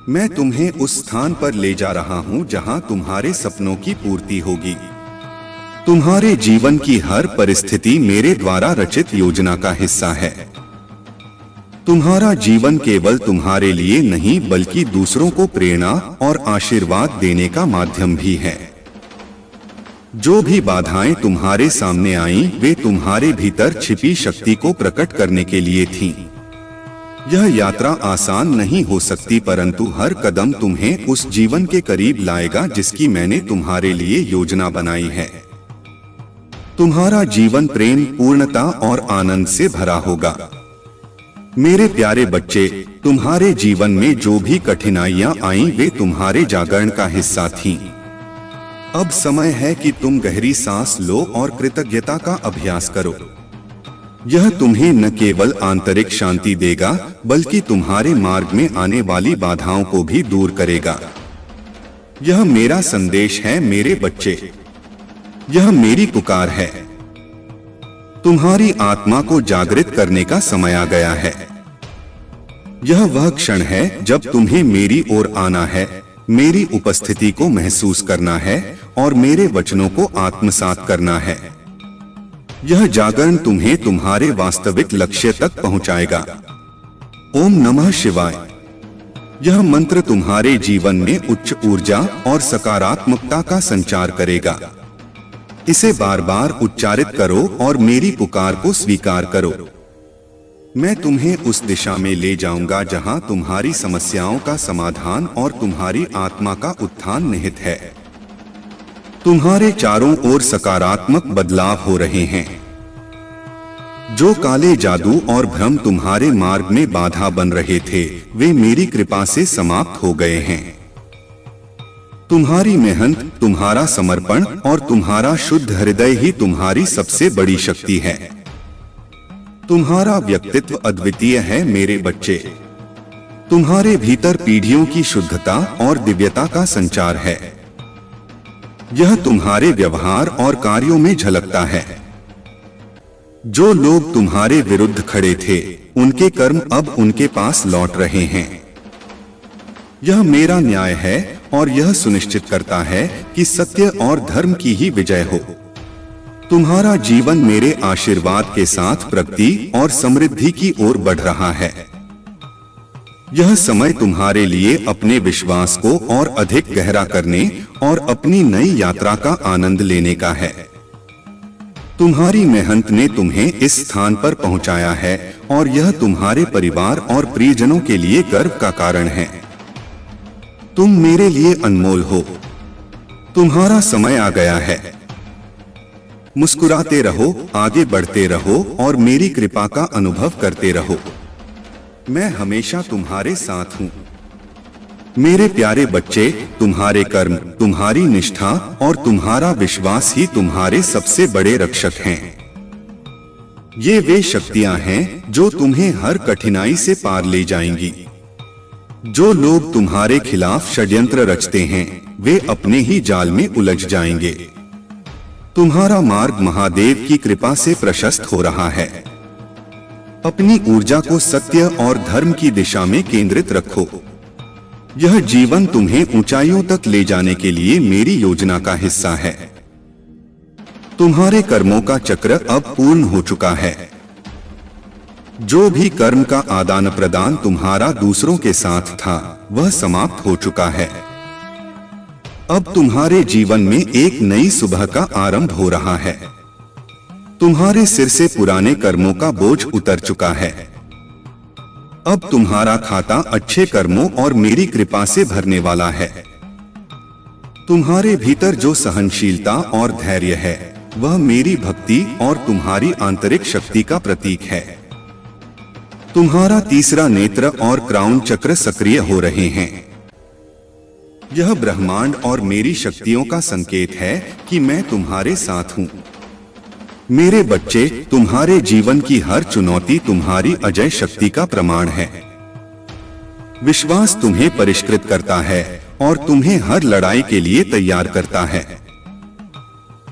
Speaker 1: मैं तुम्हें उस स्थान पर ले जा रहा हूं जहां तुम्हारे सपनों की पूर्ति होगी। तुम्हारे जीवन की हर परिस्थिति मेरे द्वारा रचित योजना का हिस्सा है। तुम्हारा जीवन केवल तुम्हारे लिए नहीं बल्कि दूसरों को प्रेरणा और आशीर्वाद देने का माध्यम भी है। जो भी बाधाएं तुम्हारे सामने आईं, वे तुम्हारे भीतर छिपी शक्ति को प्रकट करने के लिए थीं। यह यात्रा आसान नहीं हो सकती, परंतु हर कदम तुम्हें उस जीवन के करीब लाएगा जिसकी मैंने तुम्हारे लिए योजना बनाई है। तुम्हारा जीवन प्रेम, पूर्णता और आनंद से भरा होगा। मेरे प्यारे बच्चे, तुम्हारे जीवन में जो भी कठिनाइयां आईं, वे तुम्हारे जागरण का हिस्सा थीं। अब समय है कि तुम गहरी सांस लो और कृतज्ञता का अभ्यास करो। यह तुम्हें न केवल आंतरिक शांति देगा बल्कि तुम्हारे मार्ग में आने वाली बाधाओं को भी दूर करेगा। यह मेरा संदेश है मेरे बच्चे। यह मेरी पुकार है। तुम्हारी आत्मा को जागृत करने का समय आ गया है। यह वह क्षण है जब तुम्हें मेरी ओर आना है, मेरी उपस्थिति को महसूस करना है और मेरे वचनों को आत्मसात करना है। यह जागरण तुम्हें तुम्हारे वास्तविक लक्ष्य तक पहुंचाएगा। ओम नमः शिवाय। यह मंत्र तुम्हारे जीवन में उच्च ऊर्जा और सकारात्मकता का संचार करेगा। इसे बार बार उच्चारित करो और मेरी पुकार को स्वीकार करो। मैं तुम्हें उस दिशा में ले जाऊंगा जहां तुम्हारी समस्याओं का समाधान और तुम्हारी आत्मा का उत्थान निहित है। तुम्हारे चारों ओर सकारात्मक बदलाव हो रहे हैं। जो काले जादू और भ्रम तुम्हारे मार्ग में बाधा बन रहे थे, वे मेरी कृपा से समाप्त हो गए हैं। तुम्हारी मेहनत, तुम्हारा समर्पण और तुम्हारा शुद्ध हृदय ही तुम्हारी सबसे बड़ी शक्ति है। तुम्हारा व्यक्तित्व अद्वितीय है मेरे बच्चे। तुम्हारे भीतर पीढ़ियों की शुद्धता और दिव्यता का संचार है। यह तुम्हारे व्यवहार और कार्यों में झलकता है। जो लोग तुम्हारे विरुद्ध खड़े थे, उनके कर्म अब उनके पास लौट रहे हैं। यह मेरा न्याय है और यह सुनिश्चित करता है कि सत्य और धर्म की ही विजय हो। तुम्हारा जीवन मेरे आशीर्वाद के साथ प्रगति और समृद्धि की ओर बढ़ रहा है। यह समय तुम्हारे लिए अपने विश्वास को और अधिक गहरा करने और अपनी नई यात्रा का आनंद लेने का है। तुम्हारी मेहनत ने तुम्हें इस स्थान पर पहुंचाया है और यह तुम्हारे परिवार और प्रियजनों के लिए गर्व का कारण है। तुम मेरे लिए अनमोल हो। तुम्हारा समय आ गया है। मुस्कुराते रहो, आगे बढ़ते रहो और मेरी कृपा का अनुभव करते रहो। मैं हमेशा तुम्हारे साथ हूं। मेरे प्यारे बच्चे, तुम्हारे कर्म, तुम्हारी निष्ठा और तुम्हारा विश्वास ही तुम्हारे सबसे बड़े रक्षक हैं। ये वे शक्तियां हैं जो तुम्हें हर कठिनाई से पार ले जाएंगी। जो लोग तुम्हारे खिलाफ षड्यंत्र रचते हैं, वे अपने ही जाल में उलझ जाएंगे। तुम्हारा मार्ग महादेव की कृपा से प्रशस्त हो रहा है। अपनी ऊर्जा को सत्य और धर्म की दिशा में केंद्रित रखो। यह जीवन तुम्हें ऊंचाइयों तक ले जाने के लिए मेरी योजना का हिस्सा है। तुम्हारे कर्मों का चक्र अब पूर्ण हो चुका है। जो भी कर्म का आदान प्रदान तुम्हारा दूसरों के साथ था, वह समाप्त हो चुका है। अब तुम्हारे जीवन में एक नई सुबह का आरंभ हो रहा है। तुम्हारे सिर से पुराने कर्मों का बोझ उतर चुका है। अब तुम्हारा खाता अच्छे कर्मों और मेरी कृपा से भरने वाला है। तुम्हारे भीतर जो सहनशीलता और धैर्य है, वह मेरी भक्ति और तुम्हारी आंतरिक शक्ति का प्रतीक है। तुम्हारा तीसरा नेत्र और क्राउन चक्र सक्रिय हो रहे हैं। यह ब्रह्मांड और मेरी शक्तियों का संकेत है कि मैं तुम्हारे साथ हूं। मेरे बच्चे, तुम्हारे जीवन की हर चुनौती तुम्हारी अजय शक्ति का प्रमाण है। विश्वास तुम्हें परिष्कृत करता है और तुम्हें हर लड़ाई के लिए तैयार करता है।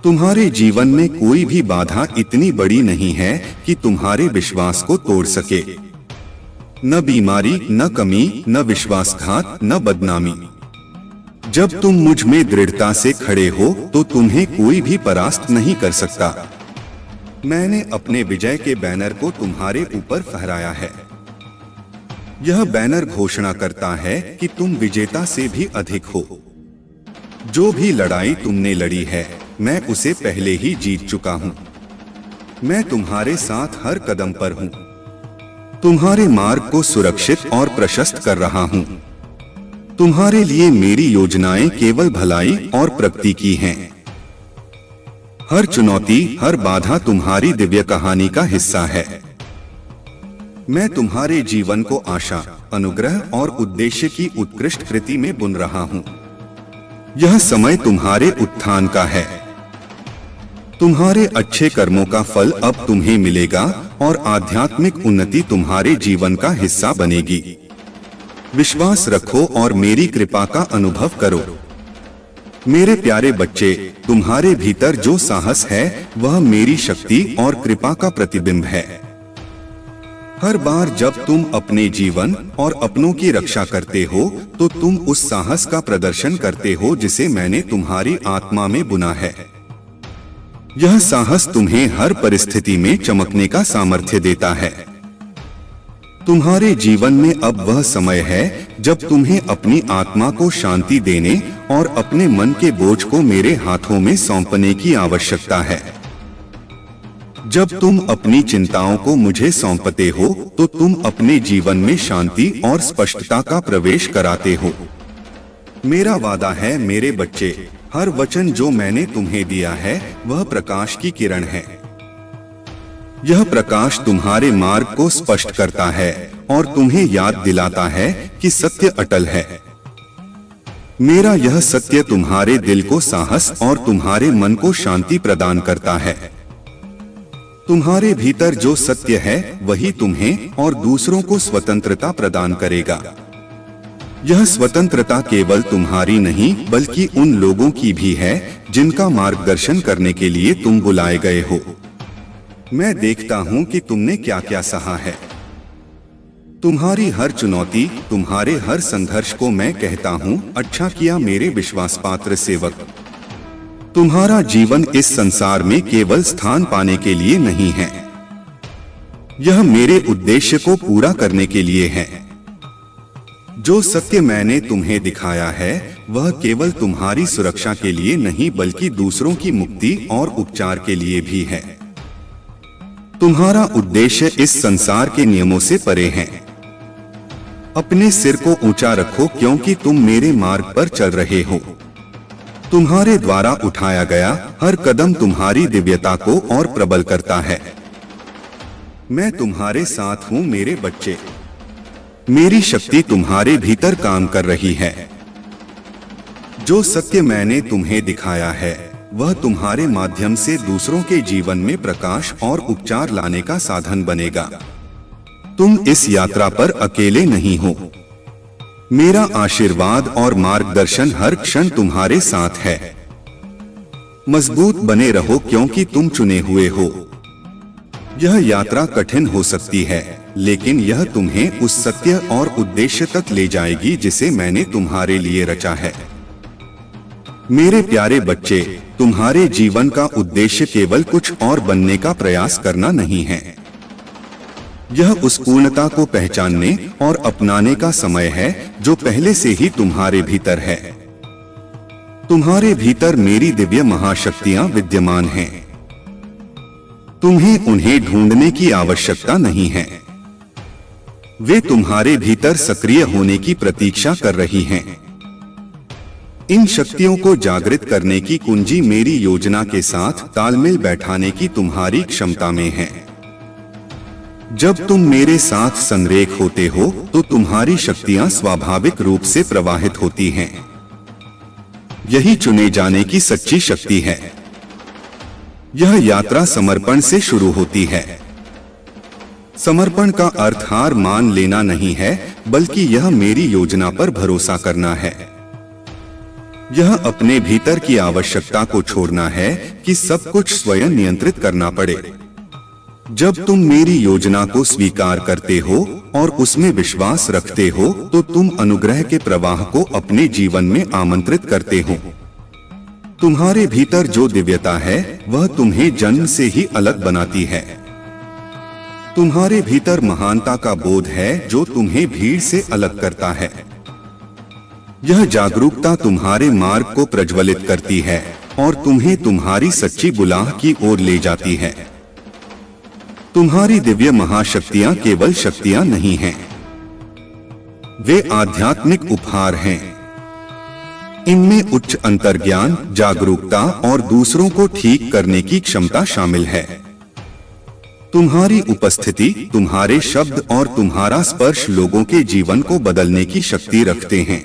Speaker 1: तुम्हारे जीवन में कोई भी बाधा इतनी बड़ी नहीं है कि तुम्हारे विश्वास को तोड़ सके। न बीमारी, न कमी, न विश्वासघात, न बदनामी। जब तुम मुझ में दृढ़ता से खड़े हो तो तुम्हें कोई भी परास्त नहीं कर सकता। मैंने अपने विजय के बैनर को तुम्हारे ऊपर फहराया है। यह बैनर घोषणा करता है कि तुम विजेता से भी अधिक हो। जो भी लड़ाई तुमने लड़ी है, मैं उसे पहले ही जीत चुका हूं। मैं तुम्हारे साथ हर कदम पर हूं। तुम्हारे मार्ग को सुरक्षित और प्रशस्त कर रहा हूं। तुम्हारे लिए मेरी योजनाएं केवल भलाई और प्रगति की हैं। हर चुनौती, हर बाधा तुम्हारी दिव्य कहानी का हिस्सा है। मैं तुम्हारे जीवन को आशा, अनुग्रह और उद्देश्य की उत्कृष्ट कृति में बुन रहा हूं। यह समय तुम्हारे उत्थान का है। तुम्हारे अच्छे कर्मों का फल अब तुम्हें मिलेगा और आध्यात्मिक उन्नति तुम्हारे जीवन का हिस्सा बनेगी। विश्वास रखो और मेरी कृपा का अनुभव करो। मेरे प्यारे बच्चे, तुम्हारे भीतर जो साहस है, वह मेरी शक्ति और कृपा का प्रतिबिंब है। हर बार जब तुम अपने जीवन और अपनों की रक्षा करते हो, तो तुम उस साहस का प्रदर्शन करते हो जिसे मैंने तुम्हारी आत्मा में बुना है। यह साहस तुम्हें हर परिस्थिति में चमकने का सामर्थ्य देता है। तुम्हारे जीवन में अब वह समय है जब तुम्हें अपनी आत्मा को शांति देने और अपने मन के बोझ को मेरे हाथों में सौंपने की आवश्यकता है। जब तुम अपनी चिंताओं को मुझे सौंपते हो, तो तुम अपने जीवन में शांति और स्पष्टता का प्रवेश कराते हो। मेरा वादा है मेरे बच्चे, हर वचन जो मैंने तुम्हें दिया है, वह प्रकाश की किरण है। यह प्रकाश तुम्हारे मार्ग को स्पष्ट करता है और तुम्हें याद दिलाता है कि सत्य अटल है। मेरा यह सत्य तुम्हारे दिल को साहस और तुम्हारे मन को शांति प्रदान करता है। तुम्हारे भीतर जो सत्य है, वही तुम्हें और दूसरों को स्वतंत्रता प्रदान करेगा। यह स्वतंत्रता केवल तुम्हारी नहीं, बल्कि उन लोगों की भी है जिनका मार्गदर्शन करने के लिए तुम बुलाए गए हो। मैं देखता हूं कि तुमने क्या क्या सहा है। तुम्हारी हर चुनौती, तुम्हारे हर संघर्ष को मैं कहता हूं, अच्छा किया मेरे विश्वासपात्र सेवक। तुम्हारा जीवन इस संसार में केवल स्थान पाने के लिए नहीं है, यह मेरे उद्देश्य को पूरा करने के लिए है। जो सत्य मैंने तुम्हें दिखाया है वह केवल तुम्हारी सुरक्षा के लिए नहीं बल्कि दूसरों की मुक्ति और उपचार के लिए भी है। तुम्हारा उद्देश्य इस संसार के नियमों से परे है। अपने सिर को ऊंचा रखो क्योंकि तुम मेरे मार्ग पर चल रहे हो। तुम्हारे द्वारा उठाया गया हर कदम तुम्हारी दिव्यता को और प्रबल करता है। मैं तुम्हारे साथ हूँ मेरे बच्चे। मेरी शक्ति तुम्हारे भीतर काम कर रही है। जो सत्य मैंने तुम्हें दिखाया है वह तुम्हारे माध्यम से दूसरों के जीवन में प्रकाश और उपचार लाने का साधन बनेगा। तुम इस यात्रा पर अकेले नहीं हो। मेरा आशीर्वाद और मार्गदर्शन हर क्षण तुम्हारे साथ है। मजबूत बने रहो क्योंकि तुम चुने हुए हो। यह यात्रा कठिन हो सकती है लेकिन यह तुम्हें उस सत्य और उद्देश्य तक ले जाएगी जिसे मैंने तुम्हारे लिए रचा है। मेरे प्यारे बच्चे, तुम्हारे जीवन का उद्देश्य केवल कुछ और बनने का प्रयास करना नहीं है। यह उस पूर्णता को पहचानने और अपनाने का समय है जो पहले से ही तुम्हारे भीतर है। तुम्हारे भीतर मेरी दिव्य महाशक्तियां विद्यमान हैं। तुम्हें उन्हें ढूंढने की आवश्यकता नहीं है। वे तुम्हारे भीतर सक्रिय होने की प्रतीक्षा कर रही हैं। इन शक्तियों को जागृत करने की कुंजी मेरी योजना के साथ तालमेल बैठाने की तुम्हारी क्षमता में है। जब तुम मेरे साथ संरेख होते हो तो तुम्हारी शक्तियां स्वाभाविक रूप से प्रवाहित होती हैं। यही चुने जाने की सच्ची शक्ति है। यह यात्रा समर्पण से शुरू होती है। समर्पण का अर्थ हार मान लेना नहीं है बल्कि यह मेरी योजना पर भरोसा करना है। यह अपने भीतर की आवश्यकता को छोड़ना है कि सब कुछ स्वयं नियंत्रित करना पड़े। जब तुम मेरी योजना को स्वीकार करते हो और उसमें विश्वास रखते हो तो तुम अनुग्रह के प्रवाह को अपने जीवन में आमंत्रित करते हो। तुम्हारे भीतर जो दिव्यता है वह तुम्हें जन्म से ही अलग बनाती है। तुम्हारे भीतर महानता का बोध है जो तुम्हें भीड़ से अलग करता है। यह जागरूकता तुम्हारे मार्ग को प्रज्वलित करती है और तुम्हें तुम्हारी सच्ची बुलाह की ओर ले जाती है। तुम्हारी दिव्य महाशक्तियां केवल शक्तियां नहीं हैं, वे आध्यात्मिक उपहार हैं। इनमें उच्च अंतर्ज्ञान, जागरूकता और दूसरों को ठीक करने की क्षमता शामिल है। तुम्हारी उपस्थिति, तुम्हारे शब्द और तुम्हारा स्पर्श लोगों के जीवन को बदलने की शक्ति रखते हैं।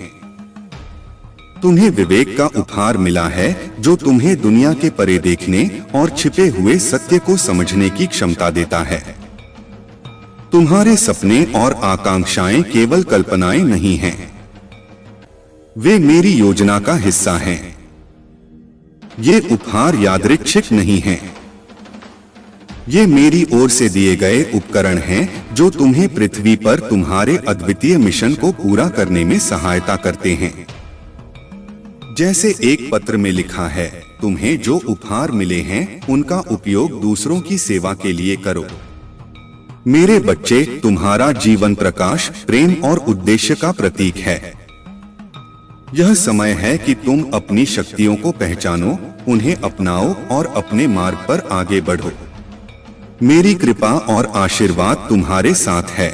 Speaker 1: तुम्हें विवेक का उपहार मिला है जो तुम्हें दुनिया के परे देखने और छिपे हुए सत्य को समझने की क्षमता देता है। तुम्हारे सपने और आकांक्षाएं केवल कल्पनाएं नहीं हैं, वे मेरी योजना का हिस्सा हैं। ये उपहार यादृच्छिक नहीं हैं, ये मेरी ओर से दिए गए उपकरण हैं जो तुम्हें पृथ्वी पर तुम्हारे अद्वितीय मिशन को पूरा करने में सहायता करते हैं। जैसे एक पत्र में लिखा है, तुम्हें जो उपहार मिले हैं उनका उपयोग दूसरों की सेवा के लिए करो। मेरे बच्चे, तुम्हारा जीवन प्रकाश, प्रेम और उद्देश्य का प्रतीक है। यह समय है कि तुम अपनी शक्तियों को पहचानो, उन्हें अपनाओ और अपने मार्ग पर आगे बढ़ो। मेरी कृपा और आशीर्वाद तुम्हारे साथ है।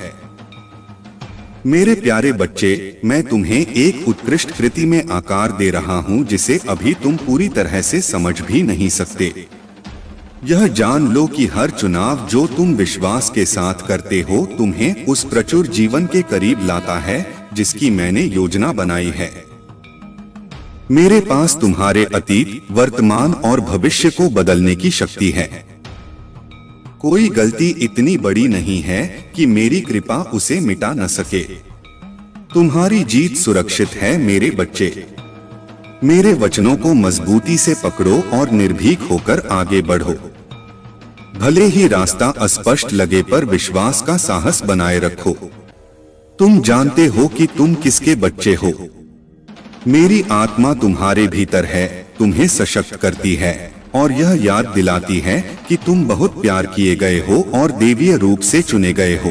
Speaker 1: मेरे प्यारे बच्चे, मैं तुम्हें एक उत्कृष्ट कृति में आकार दे रहा हूं जिसे अभी तुम पूरी तरह से समझ भी नहीं सकते। यह जान लो कि हर चुनाव जो तुम विश्वास के साथ करते हो तुम्हें उस प्रचुर जीवन के करीब लाता है जिसकी मैंने योजना बनाई है। मेरे पास तुम्हारे अतीत, वर्तमान और भविष्य को बदलने की शक्ति है। कोई गलती इतनी बड़ी नहीं है कि मेरी कृपा उसे मिटा न सके। तुम्हारी जीत सुरक्षित है मेरे बच्चे। मेरे वचनों को मजबूती से पकड़ो और निर्भीक होकर आगे बढ़ो। भले ही रास्ता अस्पष्ट लगे पर विश्वास का साहस बनाए रखो। तुम जानते हो कि तुम किसके बच्चे हो। मेरी आत्मा तुम्हारे भीतर है, तुम्हें सशक्त करती है और यह याद दिलाती है कि तुम बहुत प्यार किए गए हो और देवीय रूप से चुने गए हो।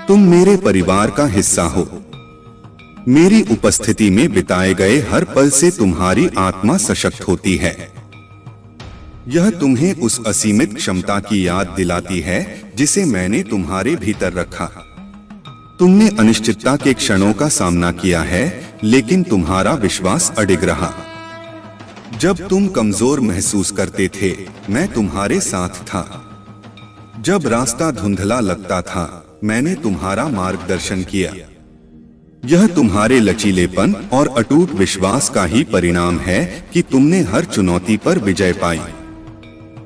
Speaker 1: तुम मेरे परिवार का हिस्सा हो। मेरी उपस्थिति में बिताए गए हर पल से तुम्हारी आत्मा सशक्त होती है। यह तुम्हें उस असीमित क्षमता की याद दिलाती है जिसे मैंने तुम्हारे भीतर रखा। तुमने अनिश्चितता के क्षणों का सामना किया है, लेकिन तुम्हारा विश्वास अडिग रहा। जब तुम कमजोर महसूस करते थे, मैं तुम्हारे साथ था। जब रास्ता धुंधला लगता था, मैंने तुम्हारा मार्गदर्शन किया। यह तुम्हारे लचीलेपन और अटूट विश्वास का ही परिणाम है कि तुमने हर चुनौती पर विजय पाई।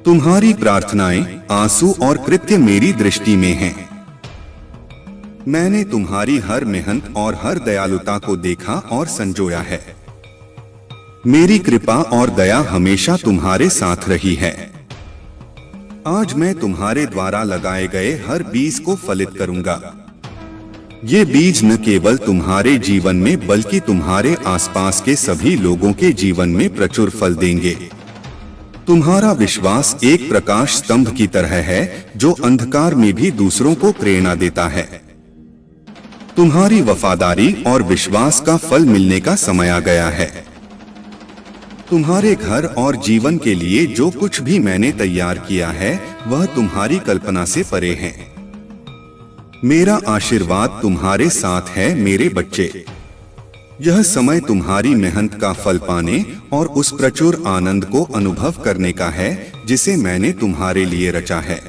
Speaker 1: तुम्हारी प्रार्थनाएं, आंसू और कृत्य मेरी दृष्टि में हैं। मैंने तुम्हारी हर मेहनत और हर दयालुता को देखा और संजोया है। मेरी कृपा और दया हमेशा तुम्हारे साथ रही है। आज मैं तुम्हारे द्वारा लगाए गए हर बीज को फलित करूंगा। ये बीज न केवल तुम्हारे जीवन में बल्कि तुम्हारे आसपास के सभी लोगों के जीवन में प्रचुर फल देंगे। तुम्हारा विश्वास एक प्रकाश स्तंभ की तरह है जो अंधकार में भी दूसरों को प्रेरणा देता है। तुम्हारी वफादारी और विश्वास का फल मिलने का समय आ गया है। तुम्हारे घर और जीवन के लिए जो कुछ भी मैंने तैयार किया है वह तुम्हारी कल्पना से परे है। मेरा आशीर्वाद तुम्हारे साथ है मेरे बच्चे। यह समय तुम्हारी मेहनत का फल पाने और उस प्रचुर आनंद को अनुभव करने का है जिसे मैंने तुम्हारे लिए रचा है।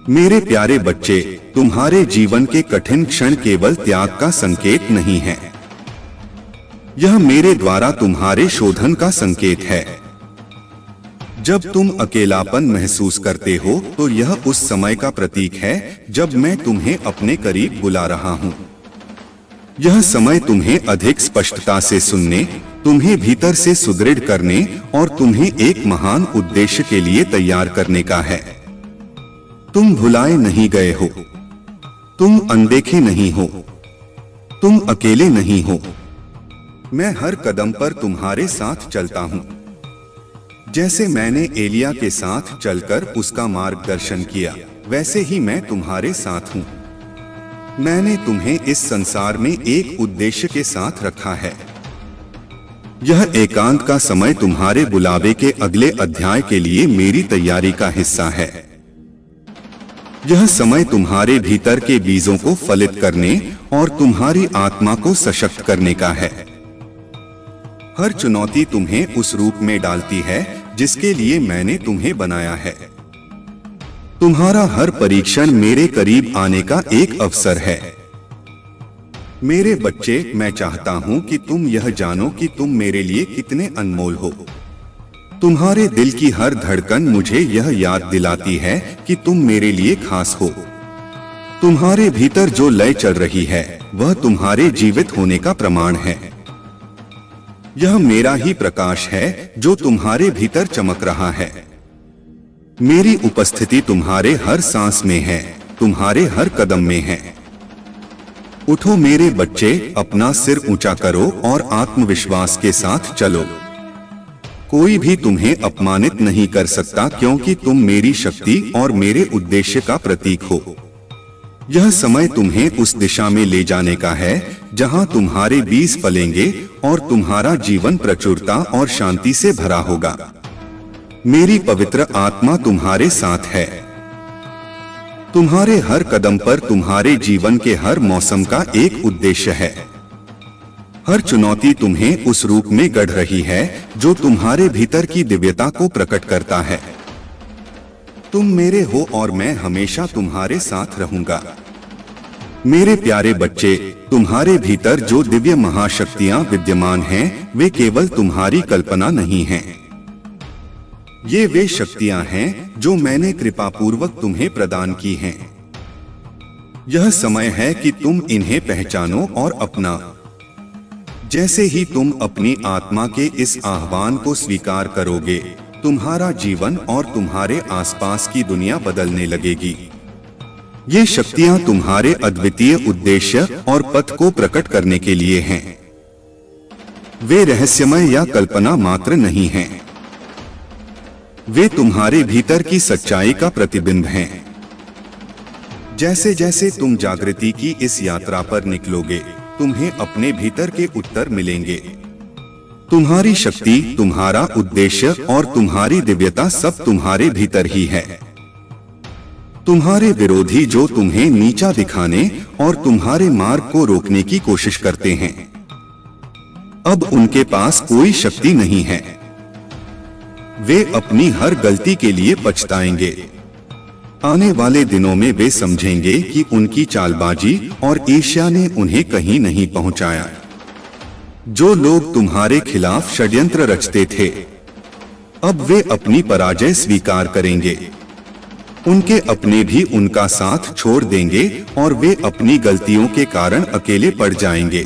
Speaker 1: मेरे प्यारे बच्चे, तुम्हारे जीवन के कठिन क्षण केवल त्याग का संकेत नहीं है। यह मेरे द्वारा तुम्हारे शोधन का संकेत है। जब तुम अकेलापन महसूस करते हो तो यह उस समय का प्रतीक है जब मैं तुम्हें अपने करीब बुला रहा हूँ। यह समय तुम्हें अधिक स्पष्टता से सुनने, तुम्हें भीतर से सुदृढ़ करने और तुम्हें एक महान उद्देश्य के लिए तैयार करने का है। तुम भुलाए नहीं गए हो, तुम अनदेखे नहीं हो, तुम अकेले नहीं हो। मैं हर कदम पर तुम्हारे साथ चलता हूँ। जैसे मैंने एलिया के साथ चलकर उसका मार्गदर्शन किया, वैसे ही मैं तुम्हारे साथ हूँ। मैंने तुम्हें इस संसार में एक उद्देश्य के साथ रखा है। यह एकांत का समय तुम्हारे बुलावे के अगले अध्याय के लिए मेरी तैयारी का हिस्सा है। यह समय तुम्हारे भीतर के बीजों को फलित करने और तुम्हारी आत्मा को सशक्त करने का है। हर चुनौती तुम्हें उस रूप में डालती है जिसके लिए मैंने तुम्हें बनाया है। तुम्हारा हर परीक्षण मेरे करीब आने का एक अवसर है। मेरे बच्चे, मैं चाहता हूं कि तुम यह जानो कि तुम मेरे लिए कितने अनमोल हो। तुम्हारे दिल की हर धड़कन मुझे यह याद दिलाती है कि तुम मेरे लिए खास हो। तुम्हारे भीतर जो लय चल रही है वह तुम्हारे जीवित होने का प्रमाण है। यह मेरा ही प्रकाश है जो तुम्हारे भीतर चमक रहा है। मेरी उपस्थिति तुम्हारे हर सांस में है, तुम्हारे हर कदम में है। उठो मेरे बच्चे, अपना सिर ऊंचा करो और आत्मविश्वास के साथ चलो। कोई भी तुम्हें अपमानित नहीं कर सकता क्योंकि तुम मेरी शक्ति और मेरे उद्देश्य का प्रतीक हो। यह समय तुम्हें उस दिशा में ले जाने का है जहां तुम्हारे बीज फलेंगे और तुम्हारा जीवन प्रचुरता और शांति से भरा होगा। मेरी पवित्र आत्मा तुम्हारे साथ है। तुम्हारे हर कदम पर तुम्हारे जीवन के हर मौसम का एक उद्देश्य है। हर चुनौती तुम्हें उस रूप में गढ़ रही है जो तुम्हारे भीतर की दिव्यता को प्रकट करता है। तुम मेरे हो और मैं हमेशा तुम्हारे साथ रहूंगा। मेरे प्यारे बच्चे, तुम्हारे भीतर जो दिव्य महाशक्तियां विद्यमान हैं, वे केवल तुम्हारी कल्पना नहीं हैं। ये वे शक्तियां हैं जो मैंने कृपापूर्वक तुम्हें प्रदान की हैं। यह समय है कि तुम इन्हें पहचानो और अपना। जैसे ही तुम अपनी आत्मा के इस आह्वान को स्वीकार करोगे, तुम्हारा जीवन और तुम्हारे आसपास की दुनिया बदलने लगेगी। ये शक्तियां तुम्हारे अद्वितीय उद्देश्य और पथ को प्रकट करने के लिए हैं। वे रहस्यमय या कल्पना मात्र नहीं हैं। वे तुम्हारे भीतर की सच्चाई का प्रतिबिंब हैं। जैसे जैसे तुम जागृति की इस यात्रा पर निकलोगे, तुम्हें अपने भीतर के उत्तर मिलेंगे। तुम्हारी शक्ति, तुम्हारा उद्देश्य और तुम्हारी दिव्यता सब तुम्हारे भीतर ही है। तुम्हारे विरोधी जो तुम्हें नीचा दिखाने और तुम्हारे मार्ग को रोकने की कोशिश करते हैं, अब उनके पास कोई शक्ति नहीं है। वे अपनी हर गलती के लिए पछताएंगे। आने वाले दिनों में वे समझेंगे कि उनकी चालबाजी और ईर्ष्या ने उन्हें कहीं नहीं पहुंचाया। जो लोग तुम्हारे खिलाफ षड्यंत्र रचते थे, अब वे अपनी पराजय स्वीकार करेंगे। उनके अपने भी उनका साथ छोड़ देंगे और वे अपनी गलतियों के कारण अकेले पड़ जाएंगे।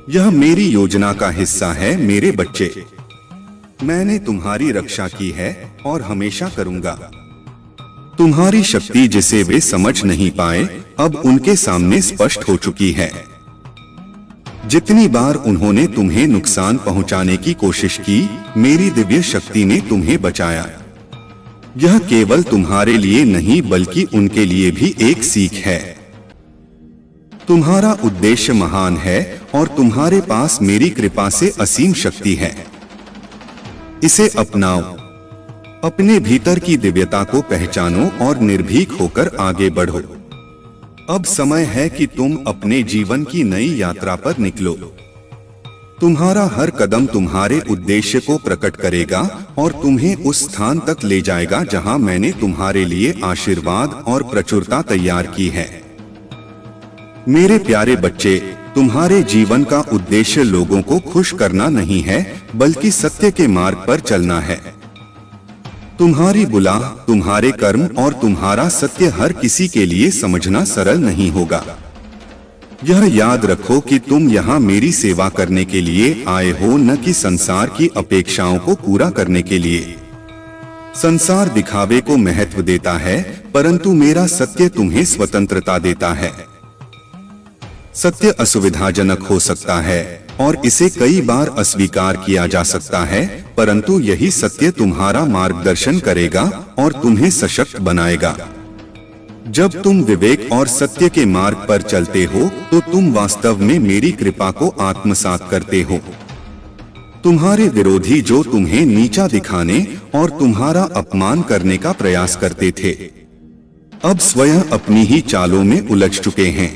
Speaker 1: यह मेरी योजना का हिस्सा है मेरे बच्चे। मैंने तुम्हारी रक्षा की है और हमेशा करूंगा। तुम्हारी शक्ति जिसे वे समझ नहीं पाए, अब उनके सामने स्पष्ट हो चुकी है। जितनी बार उन्होंने तुम्हें नुकसान पहुंचाने की कोशिश की, मेरी दिव्य शक्ति ने तुम्हें बचाया। यह केवल तुम्हारे लिए नहीं बल्कि उनके लिए भी एक सीख है। तुम्हारा उद्देश्य महान है और तुम्हारे पास मेरी कृपा से असीम शक्ति है। इसे अपनाओ। अपने भीतर की दिव्यता को पहचानो और निर्भीक होकर आगे बढ़ो। अब समय है कि तुम अपने जीवन की नई यात्रा पर निकलो। तुम्हारा हर कदम तुम्हारे उद्देश्य को प्रकट करेगा और तुम्हें उस स्थान तक ले जाएगा जहां मैंने तुम्हारे लिए आशीर्वाद और प्रचुरता तैयार की है। मेरे प्यारे बच्चे, तुम्हारे जीवन का उद्देश्य लोगों को खुश करना नहीं है, बल्कि सत्य के मार्ग पर चलना है। तुम्हारी बुलाह, तुम्हारे कर्म और तुम्हारा सत्य हर किसी के लिए समझना सरल नहीं होगा। यह याद रखो कि तुम यहाँ मेरी सेवा करने के लिए आए हो, न कि संसार की अपेक्षाओं को पूरा करने के लिए। संसार दिखावे को महत्व देता है, परंतु मेरा सत्य तुम्हें स्वतंत्रता देता है। सत्य असुविधाजनक हो सकता है और इसे कई बार अस्वीकार किया जा सकता है, परंतु यही सत्य तुम्हारा मार्गदर्शन करेगा और तुम्हें सशक्त बनाएगा। जब तुम विवेक और सत्य के मार्ग पर चलते हो, तो तुम वास्तव में मेरी कृपा को आत्मसात करते हो। तुम्हारे विरोधी जो तुम्हें नीचा दिखाने और तुम्हारा अपमान करने का प्रयास करते थे, अब स्वयं अपनी ही चालों में उलझ चुके हैं।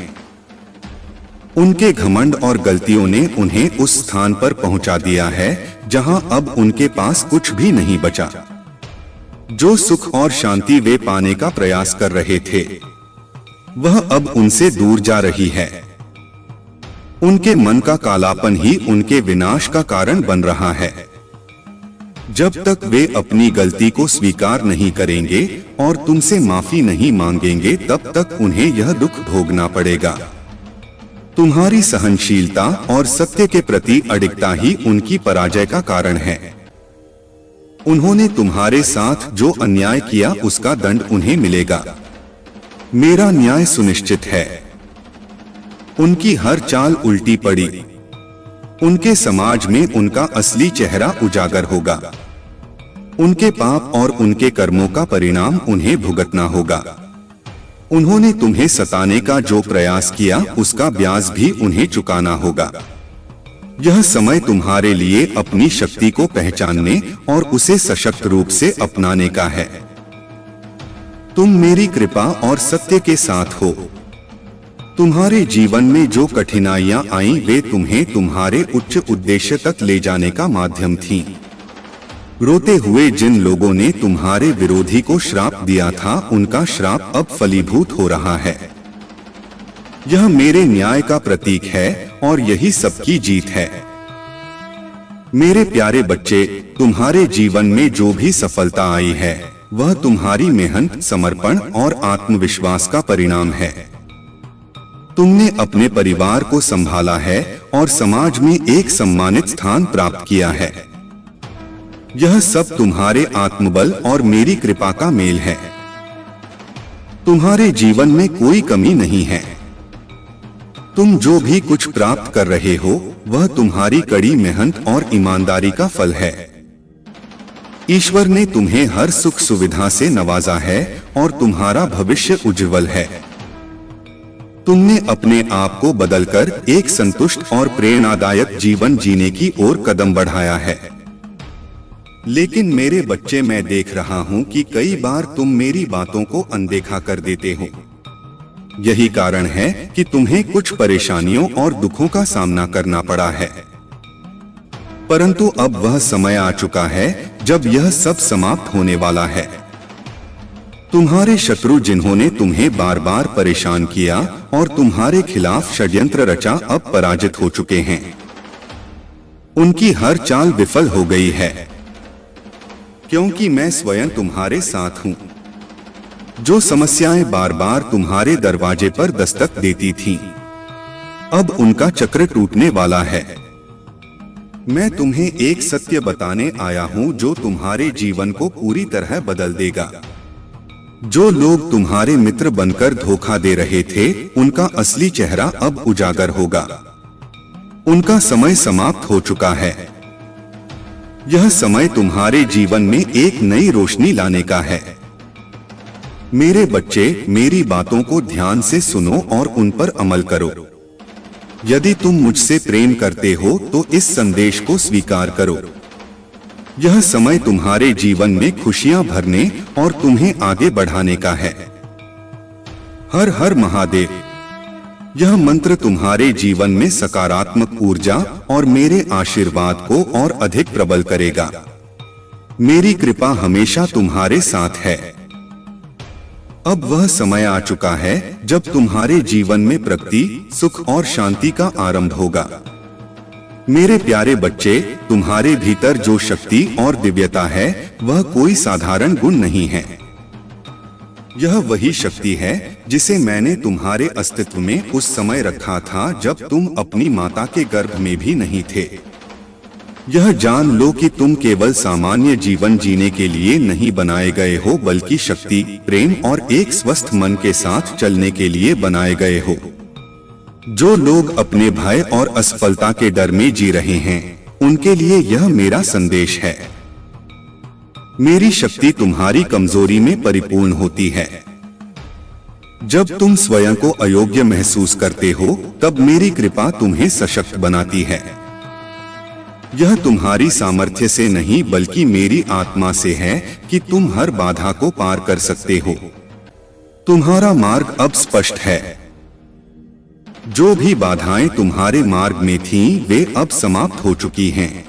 Speaker 1: उनके घमंड और गलतियों ने उन्हें उस स्थान पर पहुंचा दिया है जहां अब उनके पास कुछ भी नहीं बचा। जो सुख और शांति वे पाने का प्रयास कर रहे थे, वह अब उनसे दूर जा रही है। उनके मन का कालापन ही उनके विनाश का कारण बन रहा है। जब तक वे अपनी गलती को स्वीकार नहीं करेंगे और तुमसे माफी नहीं मांगेंगे, तब तक उन्हें यह दुख भोगना पड़ेगा। तुम्हारी सहनशीलता और सत्य के प्रति अडिगता ही उनकी पराजय का कारण है। उन्होंने तुम्हारे साथ जो अन्याय किया, उसका दंड उन्हें मिलेगा। मेरा न्याय सुनिश्चित है। उनकी हर चाल उल्टी पड़ी। उनके समाज में उनका असली चेहरा उजागर होगा। उनके पाप और उनके कर्मों का परिणाम उन्हें भुगतना होगा। उन्होंने तुम्हें सताने का जो प्रयास किया, उसका ब्याज भी उन्हें चुकाना होगा। यह समय तुम्हारे लिए अपनी शक्ति को पहचानने और उसे सशक्त रूप से अपनाने का है। तुम मेरी कृपा और सत्य के साथ हो। तुम्हारे जीवन में जो कठिनाइयां आईं, वे तुम्हें तुम्हारे उच्च उद्देश्य तक ले जाने का माध्यम थीं। रोते हुए जिन लोगों ने तुम्हारे विरोधी को श्राप दिया था, उनका श्राप अब फलीभूत हो रहा है। यह मेरे न्याय का प्रतीक है और यही सबकी जीत है। मेरे प्यारे बच्चे, तुम्हारे जीवन में जो भी सफलता आई है, वह तुम्हारी मेहनत, समर्पण और आत्मविश्वास का परिणाम है। तुमने अपने परिवार को संभाला है और समाज में एक सम्मानित स्थान प्राप्त किया है। यह सब तुम्हारे आत्मबल और मेरी कृपा का मेल है। तुम्हारे जीवन में कोई कमी नहीं है। तुम जो भी कुछ प्राप्त कर रहे हो, वह तुम्हारी कड़ी मेहनत और ईमानदारी का फल है। ईश्वर ने तुम्हें हर सुख सुविधा से नवाजा है और तुम्हारा भविष्य उज्जवल है। तुमने अपने आप को बदलकर एक संतुष्ट और प्रेरणादायक जीवन जीने की ओर कदम बढ़ाया है। लेकिन मेरे बच्चे, मैं देख रहा हूँ कि कई बार तुम मेरी बातों को अनदेखा कर देते हो। यही कारण है कि तुम्हें कुछ परेशानियों और दुखों का सामना करना पड़ा है। परंतु अब वह समय आ चुका है जब यह सब समाप्त होने वाला है। तुम्हारे शत्रु जिन्होंने तुम्हें बार बार परेशान किया और तुम्हारे खिलाफ षड्यंत्र रचा, अब पराजित हो चुके हैं। उनकी हर चाल विफल हो गई है, क्योंकि मैं स्वयं तुम्हारे साथ हूं। जो समस्याएं बार बार तुम्हारे दरवाजे पर दस्तक देती थीं, अब उनका चक्र टूटने वाला है। मैं तुम्हें एक सत्य बताने आया हूं जो तुम्हारे जीवन को पूरी तरह बदल देगा। जो लोग तुम्हारे मित्र बनकर धोखा दे रहे थे, उनका असली चेहरा अब उजागर होगा। उनका समय समाप्त हो चुका है। यह समय तुम्हारे जीवन में एक नई रोशनी लाने का है। मेरे बच्चे, मेरी बातों को ध्यान से सुनो और उन पर अमल करो। यदि तुम मुझसे प्रेम करते हो तो इस संदेश को स्वीकार करो। यह समय तुम्हारे जीवन में खुशियां भरने और तुम्हें आगे बढ़ाने का है। हर हर महादेव। यह मंत्र तुम्हारे जीवन में सकारात्मक ऊर्जा और मेरे आशीर्वाद को और अधिक प्रबल करेगा। मेरी कृपा हमेशा तुम्हारे साथ है। अब वह समय आ चुका है जब तुम्हारे जीवन में प्रगति, सुख और शांति का आरंभ होगा। मेरे प्यारे बच्चे, तुम्हारे भीतर जो शक्ति और दिव्यता है, वह कोई साधारण गुण नहीं है। यह वही शक्ति है जिसे मैंने तुम्हारे अस्तित्व में उस समय रखा था जब तुम अपनी माता के गर्भ में भी नहीं थे। यह जान लो कि तुम केवल सामान्य जीवन जीने के लिए नहीं बनाए गए हो, बल्कि शक्ति, प्रेम और एक स्वस्थ मन के साथ चलने के लिए बनाए गए हो। जो लोग अपने भय और असफलता के डर में जी रहे हैं, उनके लिए यह मेरा संदेश है। मेरी शक्ति तुम्हारी कमजोरी में परिपूर्ण होती है। जब तुम स्वयं को अयोग्य महसूस करते हो, तब मेरी कृपा तुम्हें सशक्त बनाती है। यह तुम्हारी सामर्थ्य से नहीं, बल्कि मेरी आत्मा से है कि तुम हर बाधा को पार कर सकते हो। तुम्हारा मार्ग अब स्पष्ट है। जो भी बाधाएं तुम्हारे मार्ग में थीं, वे अब समाप्त हो चुकी हैं।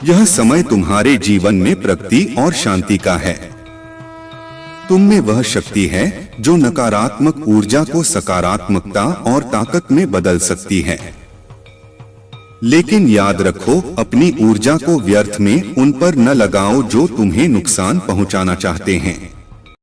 Speaker 1: यह समय तुम्हारे जीवन में प्रगति और शांति का है। तुम में वह शक्ति है जो नकारात्मक ऊर्जा को सकारात्मकता और ताकत में बदल सकती है। लेकिन याद रखो, अपनी ऊर्जा को व्यर्थ में उन पर न लगाओ जो तुम्हें नुकसान पहुंचाना चाहते हैं।